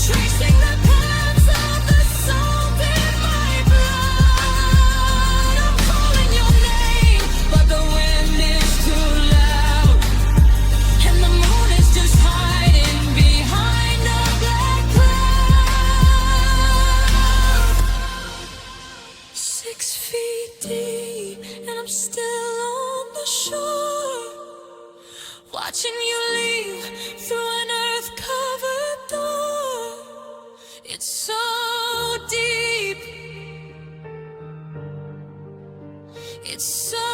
tracing the paths of the salt in my blood. I'm calling your name, but the wind is too loud, and the moon is just hiding behind a black cloud. 6 feet deep, and I'm still on the shore, watching you leave through an earth-covered door. It's so deep, it's so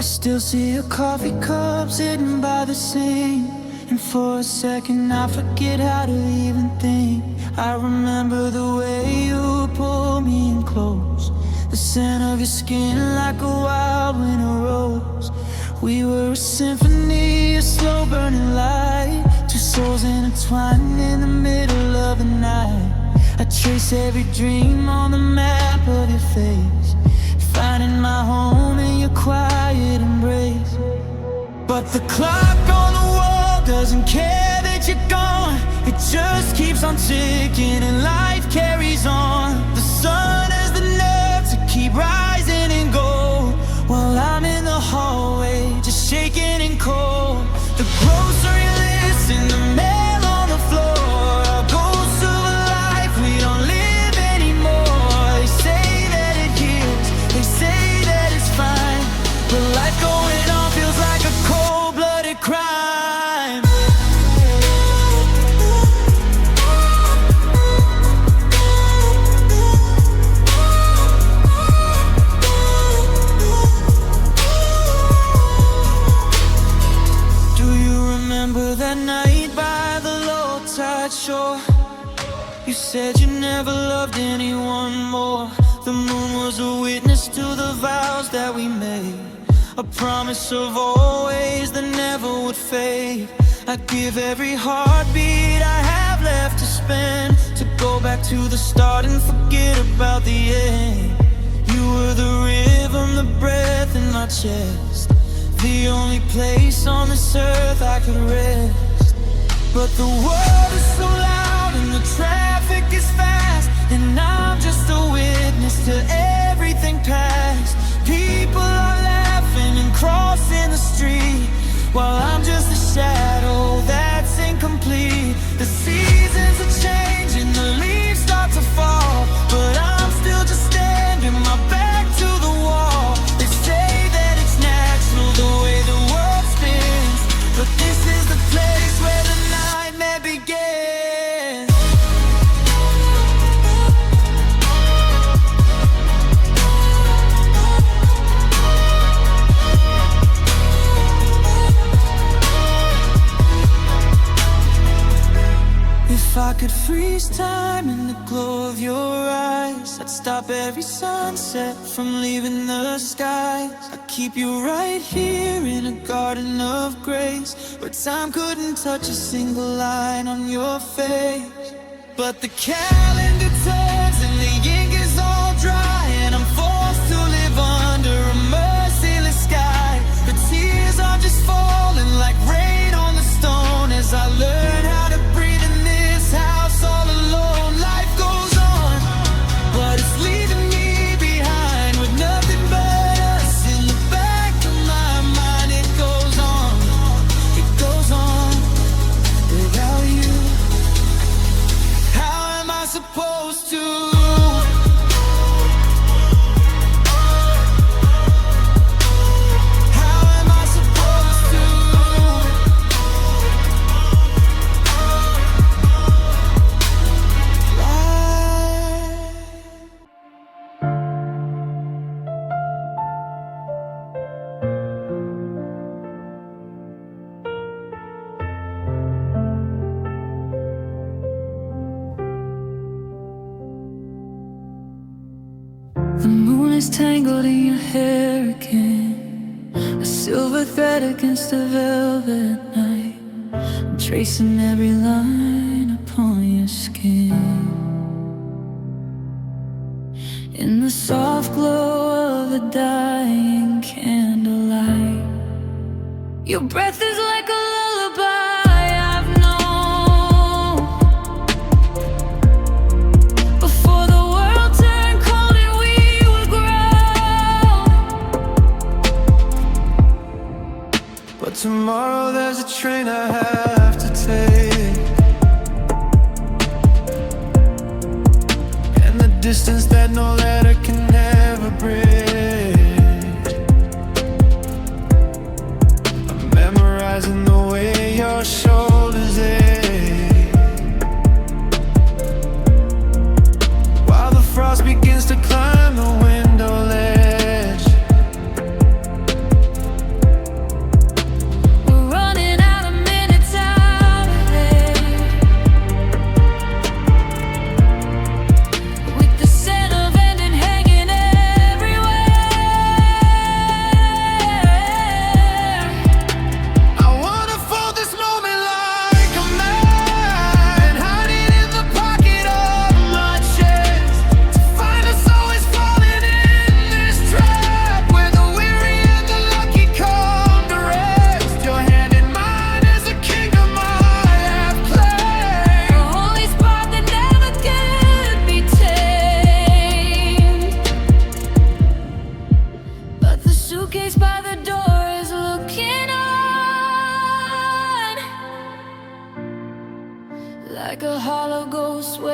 Still see your coffee cup sitting by the sink, and for a second I forget how to even think. I remember the way you pulled me in close, the scent of your skin like a wild winter rose. We were a symphony, a slow burning light, two souls intertwined in the middle of the night. I trace every dream on the map of your face, finding my home in your quiet embrace. But the clock on the wall doesn't care that you're gone. It just keeps on ticking and life carries on. The sun has the nerve to keep rising and go, while I'm in the hallway just shaking and cold. The grocery list and the mail on the floor, our ghosts of a life we don't live anymore. They say that it heals, they say that it's fine, but life going on feels like a cold-blooded crime. Do you remember that night by the low tide shore? You said you never loved anyone more. The moon was a witness to the vows that we made, a promise of always that never would fade. I'd give every heartbeat I have left to spend, to go back to the start and forget about the end. You were the rhythm, the breath in my chest, the only place on this earth I could rest. But the world is so loud and the traffic is fast, and I'm just a witness to everything past. People are laughing and crossing the street, while I'm just a shadow that's incomplete. The seasons are changing, the leaves start to fall, but I'm still just standing, my back to the wall. They say that it's natural the way the world spins, but this is the place where the nightmare begins. If I could freeze time in the glow of your eyes, I'd stop every sunset from leaving the skies. I'd keep you right here in a garden of grace, where time couldn't touch a single line on your face. But the calendar turns and the ink is all dry, and I'm forced to live under a merciless sky. The tears are just falling like rain on the stone as I learn how to breathe in this house all alone. Life goes on, but it's leaving me behind with nothing but us in the back of my mind. It goes on without you. How am I supposed to? The moon is tangled in your hair again, a silver thread against the velvet night. I'm tracing every line upon your skin. In the soft glow of a dying candlelight, your breath is like a lullaby I've known. Before the world turned cold and we would grow. But tomorrow there's a train I have to take, and the distance that no letter can never bridge. I'm memorizing the way your shoulders ache, while the frost begins to climb the window ledge.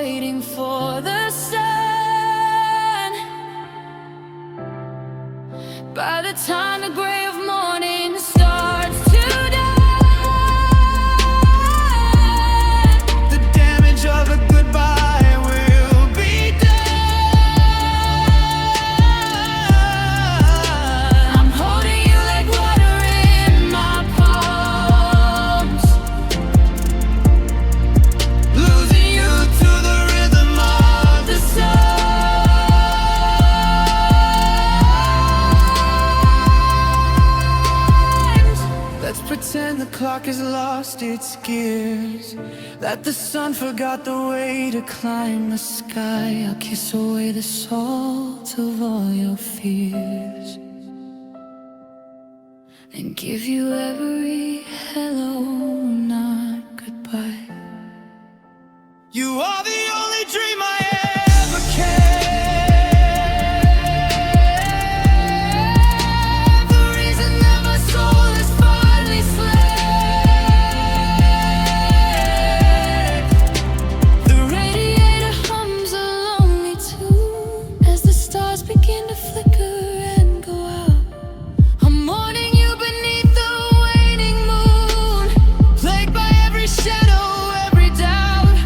waiting for the sun. By the time the gray of morning starts to die, the damage of a goodbye will be done. I'm holding you like water in my palms, Losing you to the rhythm of the sun. Let's pretend the clock has lost its gears, that the sun forgot the way to climb the sky. I'll kiss away the salt of all your fears And give you every hello, not goodbye. You are the only dream I ever kept, The reason that my soul is finally slept. The radiator hums a lonely tune as the stars begin to flicker and go out. I'm mourning you beneath the waning moon, plagued by every shadow, every doubt,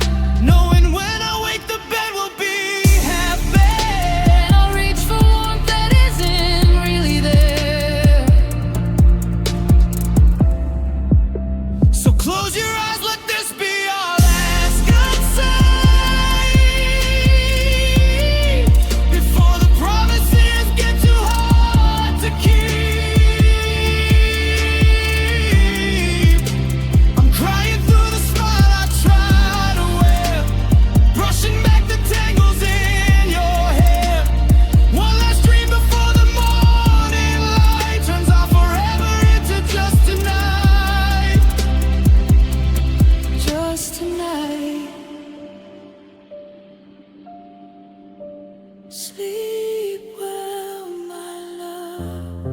knowing when I wake the bed will be half bed. and I'll reach for warmth that isn't really there. So close your eyes, let this be our last goodsight, before the promises get too hard to keep. I'm crying through the smile I try to wear, brushing back the tangles in your hair. One last dream before the morning light turns our forever into just tonight. Just tonight. Sleep well, my love.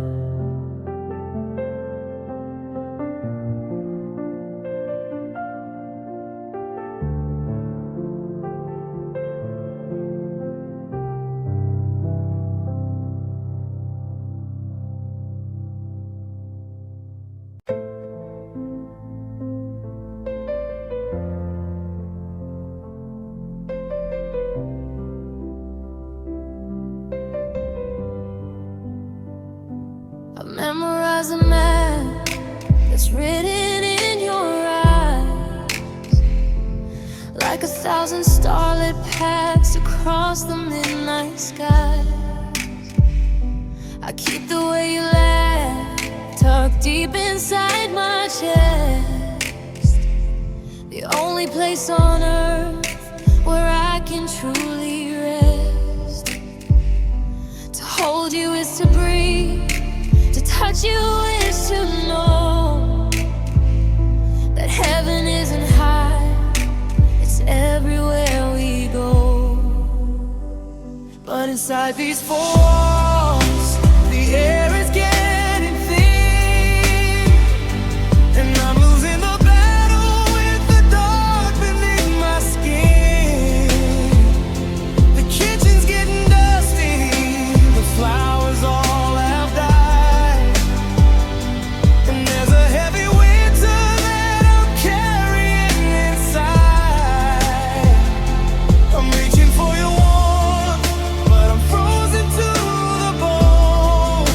I memorize a map that's written in your eyes, like 1,000 starlit paths across the midnight sky. I keep the way you laugh tucked deep inside my chest, the only place on earth where I can truly rest. To hold you is to breathe, to touch you is to know that heaven isn't high, it's everywhere we go. But inside these four walls, the air is getting thin, and I'm losing the battle with the dark beneath my skin. The kitchen's getting dusty, the flowers all have died, and there's a heavy winter that I'm carrying inside. I'm reaching for your warmth, but I'm frozen to the bone.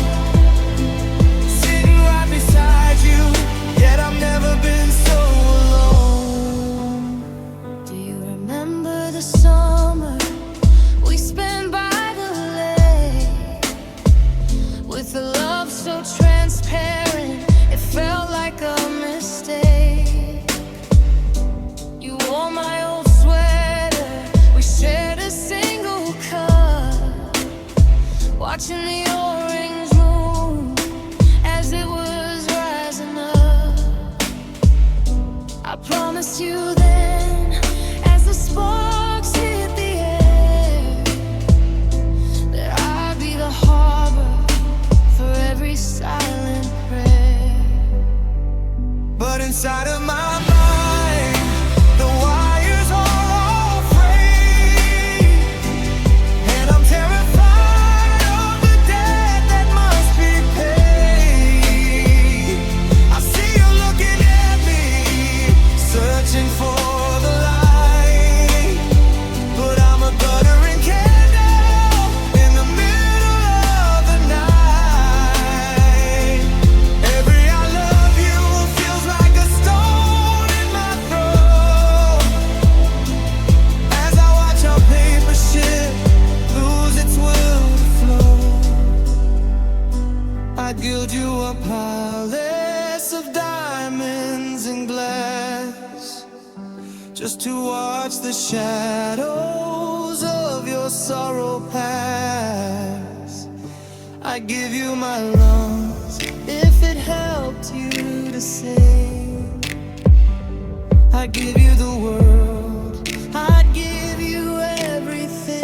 Sitting right beside you, yet I've never been so alone. Do you remember the summer we spent by the lake, with a love so transparent it felt like a mistake? You wore my old sweater, we shared a single cup, watching the orange moon as it was rising up. I promised you then, as the sparks hit the air, that I'd be the harbor for every silent prayer. But inside of my mind, the wires are all frayed. a palace of diamonds and glass, just to watch the shadows of your sorrow pass. I give you my lungs if it helped you to sing. I give you the world, I'd give you everything.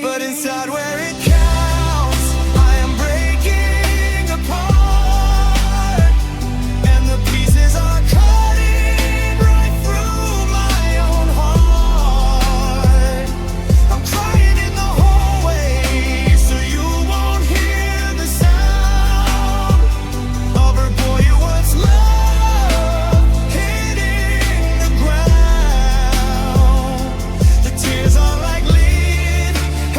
But inside where it counts, I am breaking apart, and the pieces are cutting right through my own heart. I'm crying in the hallway so you won't hear the sound of her boy you once loved hitting the ground. The tears are like lead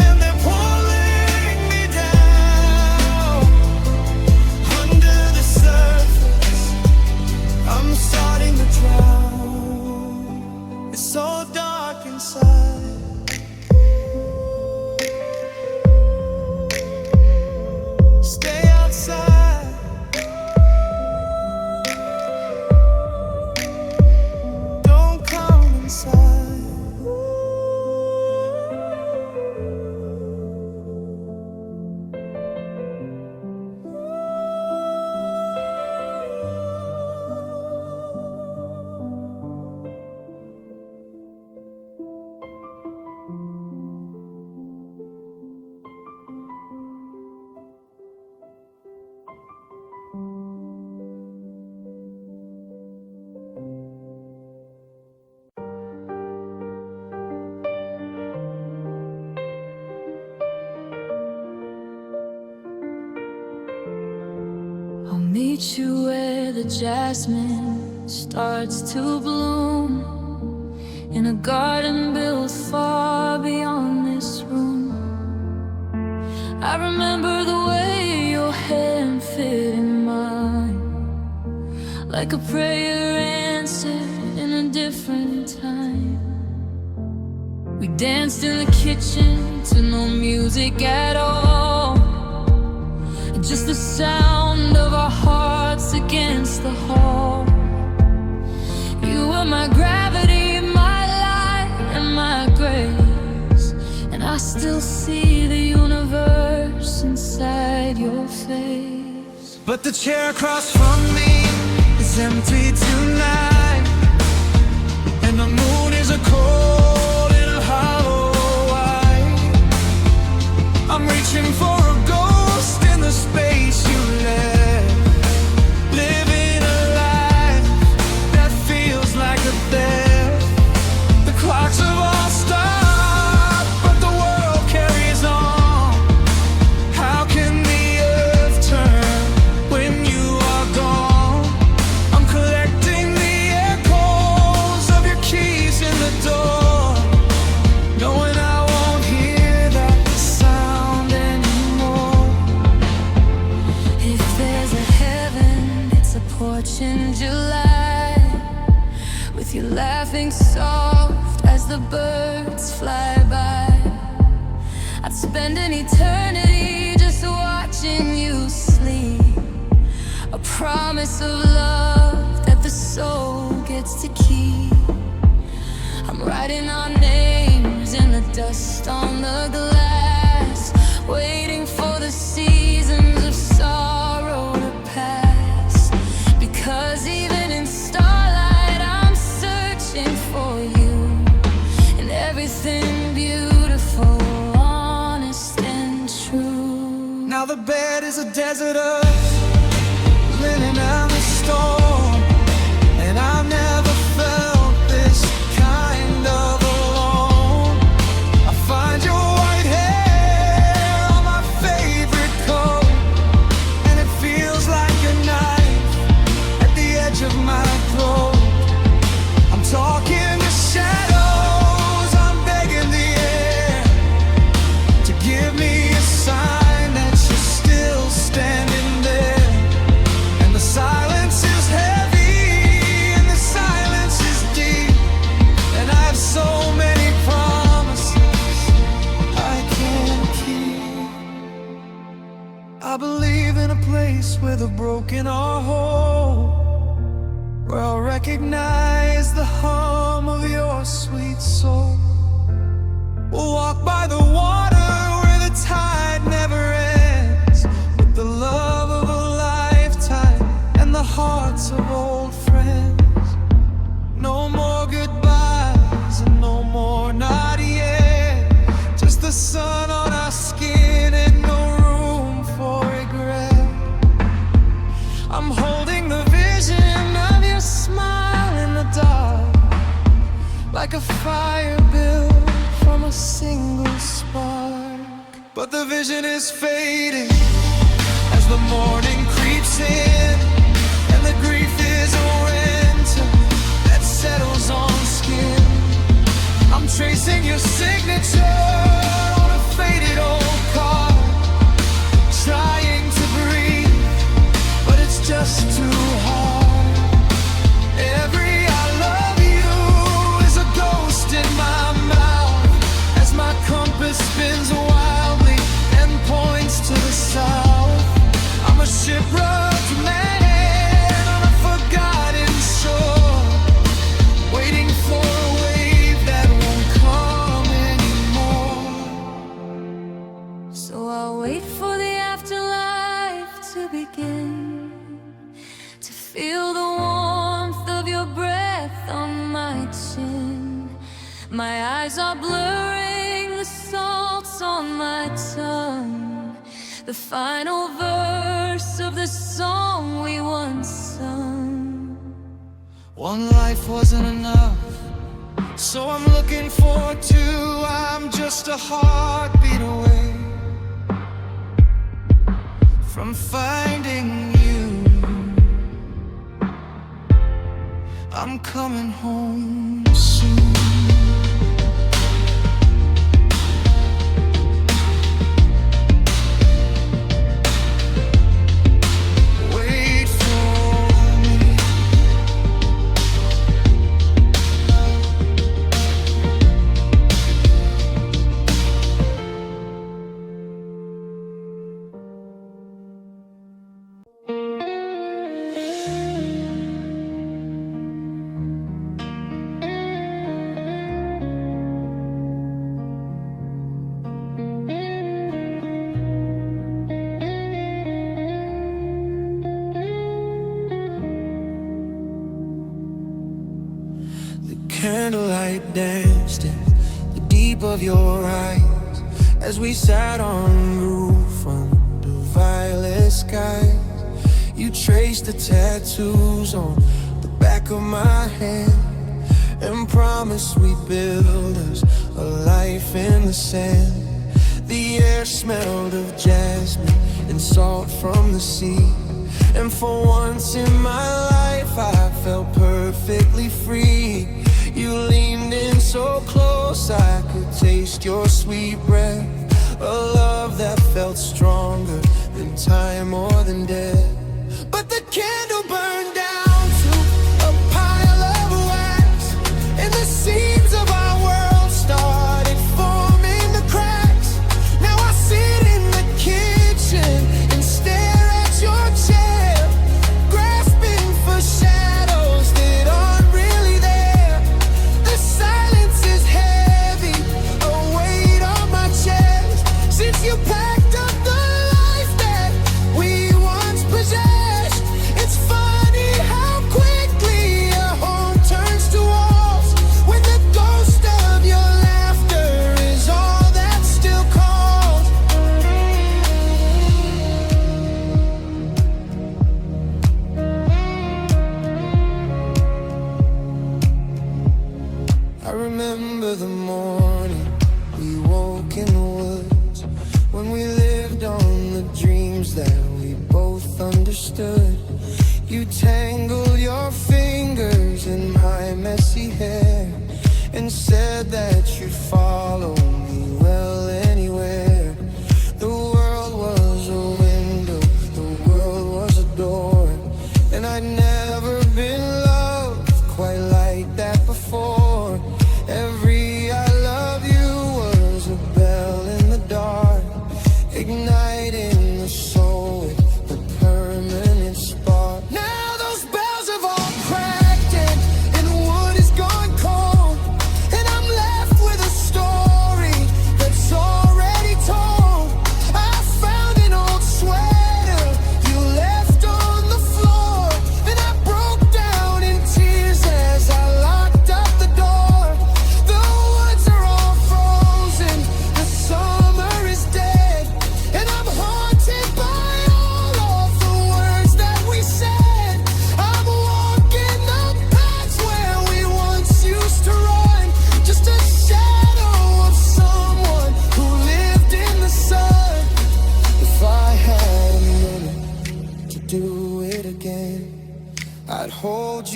and they're pulling me down. Under the surface, I'm starting to drown. It's so dark inside. Stay outside. Don't come inside. I'll meet you where the jasmine starts to bloom, in a garden built far beyond this room. I remember the way your hand fit in mine, like a prayer answered in a different time. We danced in the kitchen to no music at all, just the sound of our hearts against the hall. You were my gravity, my light, and my grace, and I still see the universe inside your face. But the chair across from me is empty tonight, and the moon is a cold in a hollow white. I'm reaching for a ghost in the space you left, living a life that feels like a death. The clocks have all stopped, but the world carries on. How can the earth turn when you are gone? I'm collecting the echoes of your keys in the door, knowing I won't hear that sound anymore. If there's a heaven, it's a porch in July, with you laughing soft as the birds fly by. I'd spend an eternity just watching you sleep, a promise of love that the soul gets to keep. I'm writing our names in the dust on the glass, waiting for the seasons of sorrow to pass. Because even in starlight, I'm searching for you, and everything beautiful, honest and true. Now the bed is a desert earth, linen and the storm, and I've never felt this kind of alone. I find your white hair on my favorite coat, and it feels like a knife at the edge of my throat. I'm talking to shadows, I'm begging the air to give me a sign that you're still standing there. And the silence is heavy, and the silence is deep, and I have so many promises I can't keep. I believe in place with a broken or whole, where I'll recognize the hum of your sweet soul. We'll walk by the water where the tide never ends, with the love of a lifetime and the hearts of old friends. No more goodbyes and no more not yet, just the sun on our skin and no room for regret. I'm holding the vision of your smile in the dark, like a fire built from a single spark. But the vision is fading as the morning creeps in, and the grief is a winter that settles on skin. I'm tracing your signature on a faded old card, trying to breathe, but it's just too hard. Every I love you is a ghost in my mouth, as my compass spins wildly and points to the south. I'm a shipwrecked man on a forgotten shore, waiting for a wave that won't come anymore. So I'll wait for the afterlife to begin, to feel the warmth of your breath on my chin. My eyes are blurring, the salt's on my tongue, the final verse of the song we once sung. One life wasn't enough, so I'm looking for two. I'm just a heartbeat away from finding you. I'm coming home soon. Wait for me. Candlelight danced in the deep of your eyes, as we sat on the roof under violet skies. You traced the tattoos on the back of my hand and promised we'd build us a life in the sand. The air smelled of jasmine and salt from the sea, and for once in my life I felt perfectly free. You leaned in so close I could taste your sweet breath, a love that felt stronger than time or than death. But the candle burned down to a pile of wax, and the seams of our world started forming the cracks. Now I sit in the kitchen and stare at your chair, grasping for shadows that aren't really there. The silence is heavy, a weight on my chest, since you packed up the life that we once possessed. It's fun.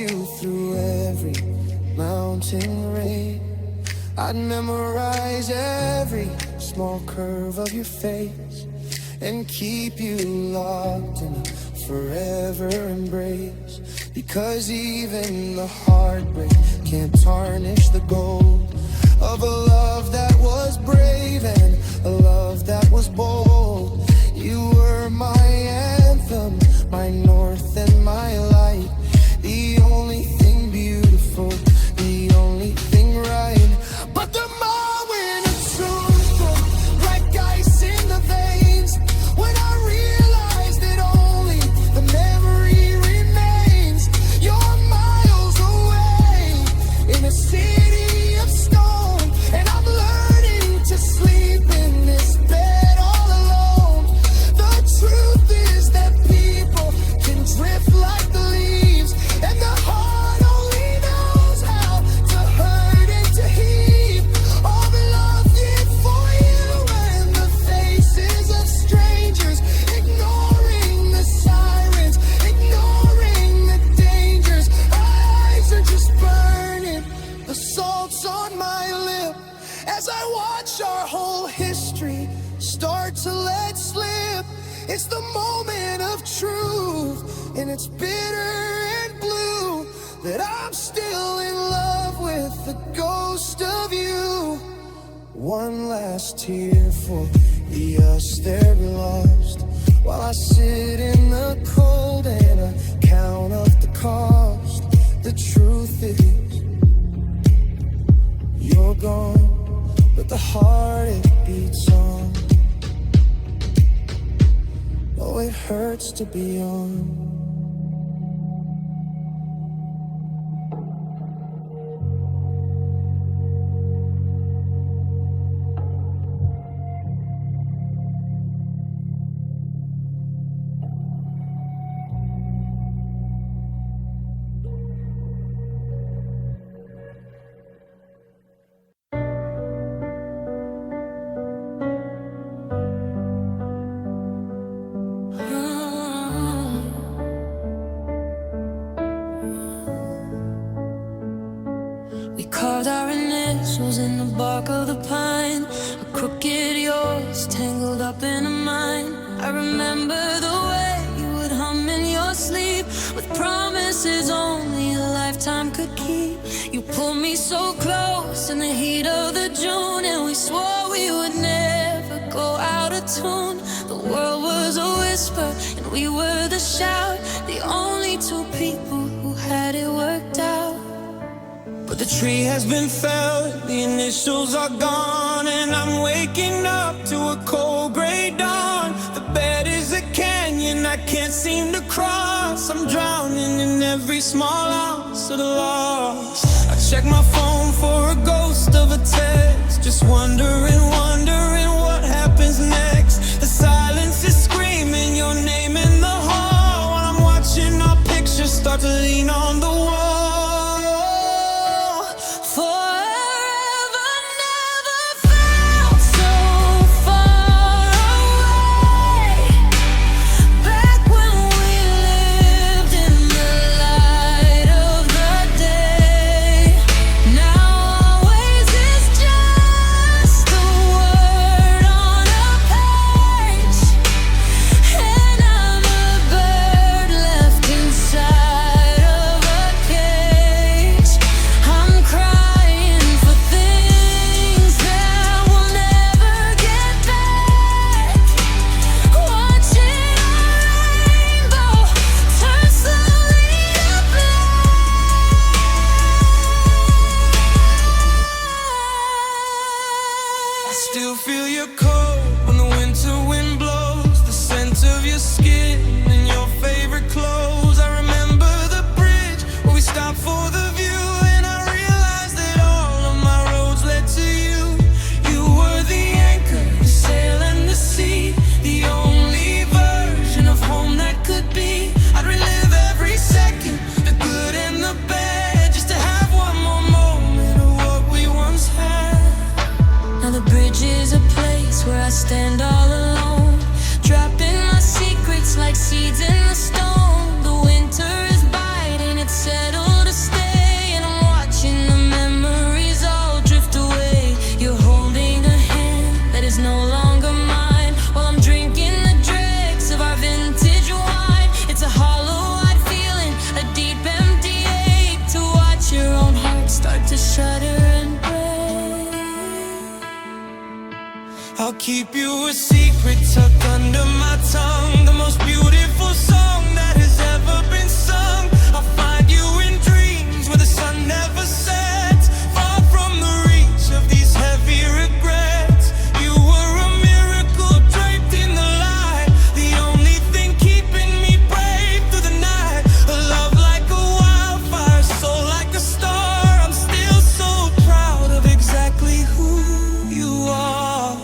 you through every mountain range. I'd memorize every small curve of your face and keep you locked in a forever embrace. Because even the heartbreak can't tarnish the gold of a love that was brave and a love that was bold. You were my anthem, my north and my light, the only thing beautiful, the only thing right. But the moment of truth broke like ice in the veins, when I realized that only the memory remains. You're miles away in a city of stone, and I'm learning to sleep in this bed all alone. The truth is that people can drift like the leaves, and the heart only knows how to hurt and to heave. All the love did for you and the faces of strangers, ignoring the sirens, ignoring the dangers. Eyes are just burning, the salt's on my lip as I watch our whole history start to let slip. It's the moment of truth, and it's bitter and blue that I'm still in love with the ghost of you. One last tear for the us there we lost, while I sit in the cold and I count up the cost. The truth is, you're gone, but the heart it beats on. Oh, it hurts to be on. We carved our initials in the bark of the pine, a crooked yours tangled up in a mine. I remember the way you would hum in your sleep, with promises only a lifetime could keep. You pulled me so close in the heat of the June, and we swore we would never go out of tune. The world was a whisper and we were the shout, the only two people who had it worked out. But the tree has been felled, the initials are gone, and I'm waking up to a cold gray dawn. The bed is a canyon I can't seem to cross. I'm drowning in every small ounce of the loss. I check my phone for a ghost of a text, just wondering what happens next. The silence is screaming your name in the hall, while I'm watching our pictures start to lean on the wall. Still feel your cold when the winter wind blows, the scent of your skin and your favorite clothes. I remember the bridge where we stopped for the view, and I realized that all of my roads led to you. You were the anchor, the sail and the sea, the only version of home that could be. I'd relive every second, the good and the bad, just to have one more moment of what we once had. Now the bridge is a place where I stand all alone, dropping my secrets like seeds in the stone. The winter is biting, it's settled I'll keep you a secret tucked under my tongue. The most beautiful song that has ever been sung. I'll find you in dreams where the sun never sets, far from the reach of these heavy regrets. You were a miracle draped in the light, the only thing keeping me brave through the night. A love like a wildfire, soul like a star. I'm still so proud of exactly who you are.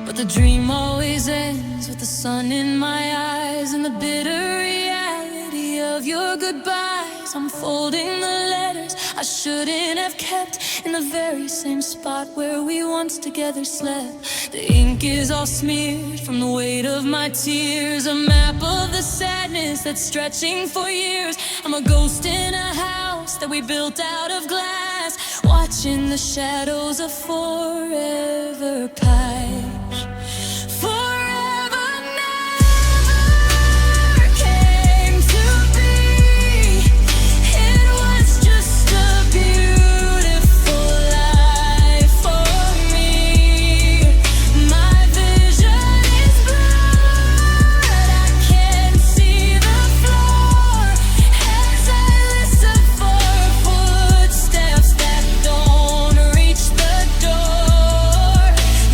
But the dream always ends with the sun in my eyes and the bitter reality of your goodbyes. I'm folding the letters I shouldn't have kept in the very same spot where we once together slept. The ink is all smeared from the weight of my tears, a map of the sadness that's stretching for years. I'm a ghost in a house that we built out of glass, watching the shadows of forever pass. Forever never came to be. It was just a beautiful life for me. My vision is blurred, I can't see the floor as I listen for footsteps that don't reach the door.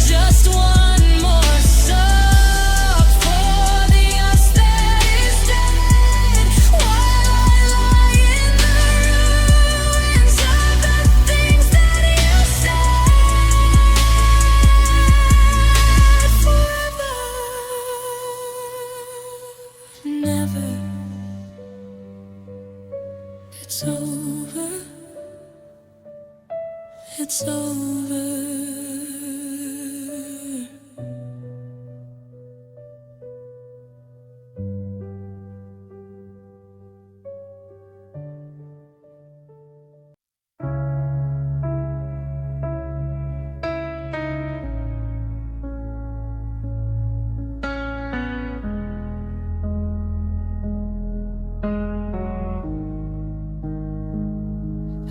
Just one more song for the us that is dead, while I lie in the ruins of the things that you said. Forever never. It's over. It's over.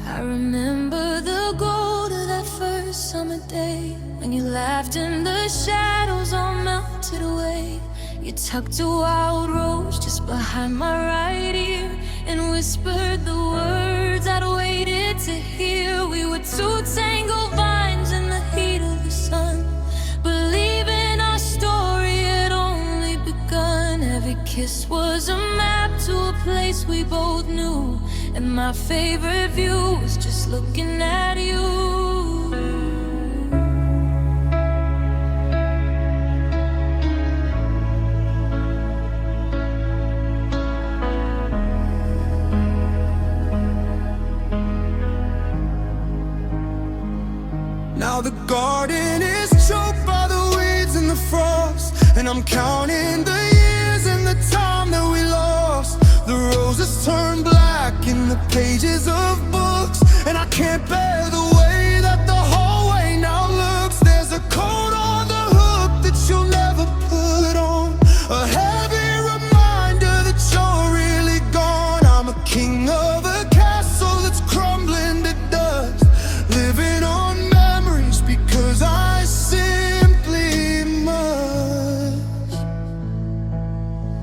I remember the gold of that first summer day, when you laughed and the shadows all melted away. You tucked a wild rose just behind my right ear and whispered the words I'd waited to hear. We were two tangled vines in the heat of the sun, believing our story had only begun. Every kiss was a map to a place we both knew, and my favorite view was just looking at you. Now the garden is choked by the weeds and the frost, and I'm counting the years and the time that we lost. The roses turn black in the pages of books, and I can't bear the way that the hallway now looks. There's a coat on the hook that you'll never put on, a heavy reminder that you're really gone. I'm a king of a castle that's crumbling to dust, living on memories because I simply must.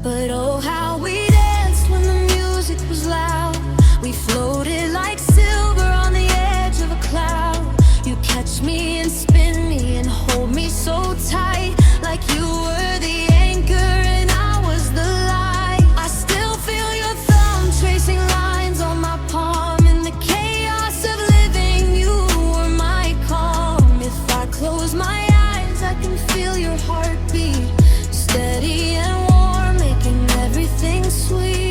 But oh, how we danced when the music was loud. We floated like silver on the edge of a cloud. You catch me and spin me and hold me so tight, like you were the anchor and I was the light. I still feel your thumb tracing lines on my palm. In the chaos of living, you were my calm. If I close my eyes, I can feel your heartbeat, steady and warm, making everything sweet.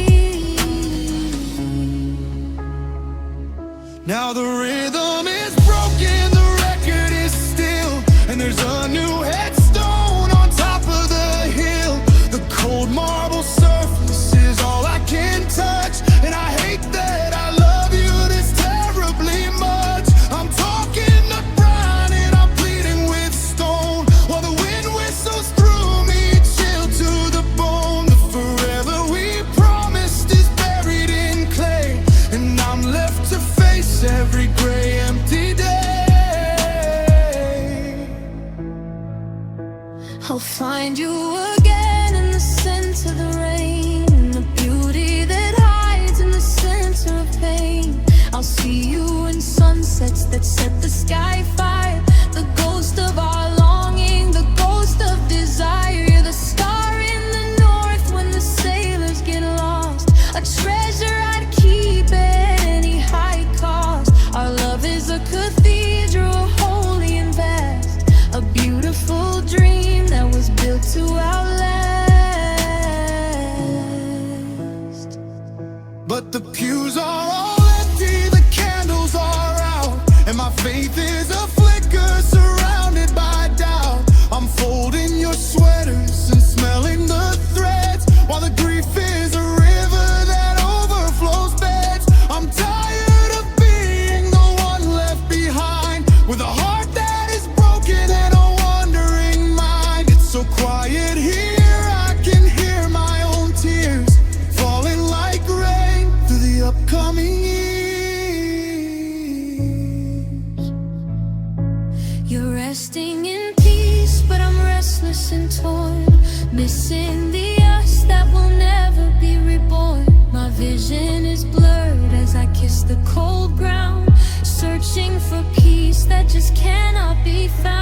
Now the rhythm is broken, the record is still, and there's a new headstone on top of the hill. The cold marble surface is all I can touch, and I hate that I love you this terribly much. I'm talking the ground and I'm pleading with stone, while the wind whistles through me, chill to the bone. The forever we promised is buried in clay, and I'm left to face every gray empty I'll find you again in the center of the rain, the beauty that hides in the center of pain. I'll see you in sunsets that set the sky fire, the ghost of our longing, the ghost of desire. You're the star in the north when the sailors get lost, a treasure I'd keep at any high cost. Our love is a cathedral, holy and vast, a beautiful dream that was built to outlast. But the pews are all empty, the candles are out, and my faith is a flicker surrounded by doubt. I'm folding your sweaters and smelling the threads, while the grief is a river that overflows beds. I'm tired of being the one left behind, with a heart that is broken and a wandering mind. It's so quiet here, I can hear my own tears falling like rain through the upcoming years. You're resting in peace, but I'm restless and torn, missing the us that will never be reborn. My vision is blurred as I kiss the cold ground, searching for peace that just cannot be found.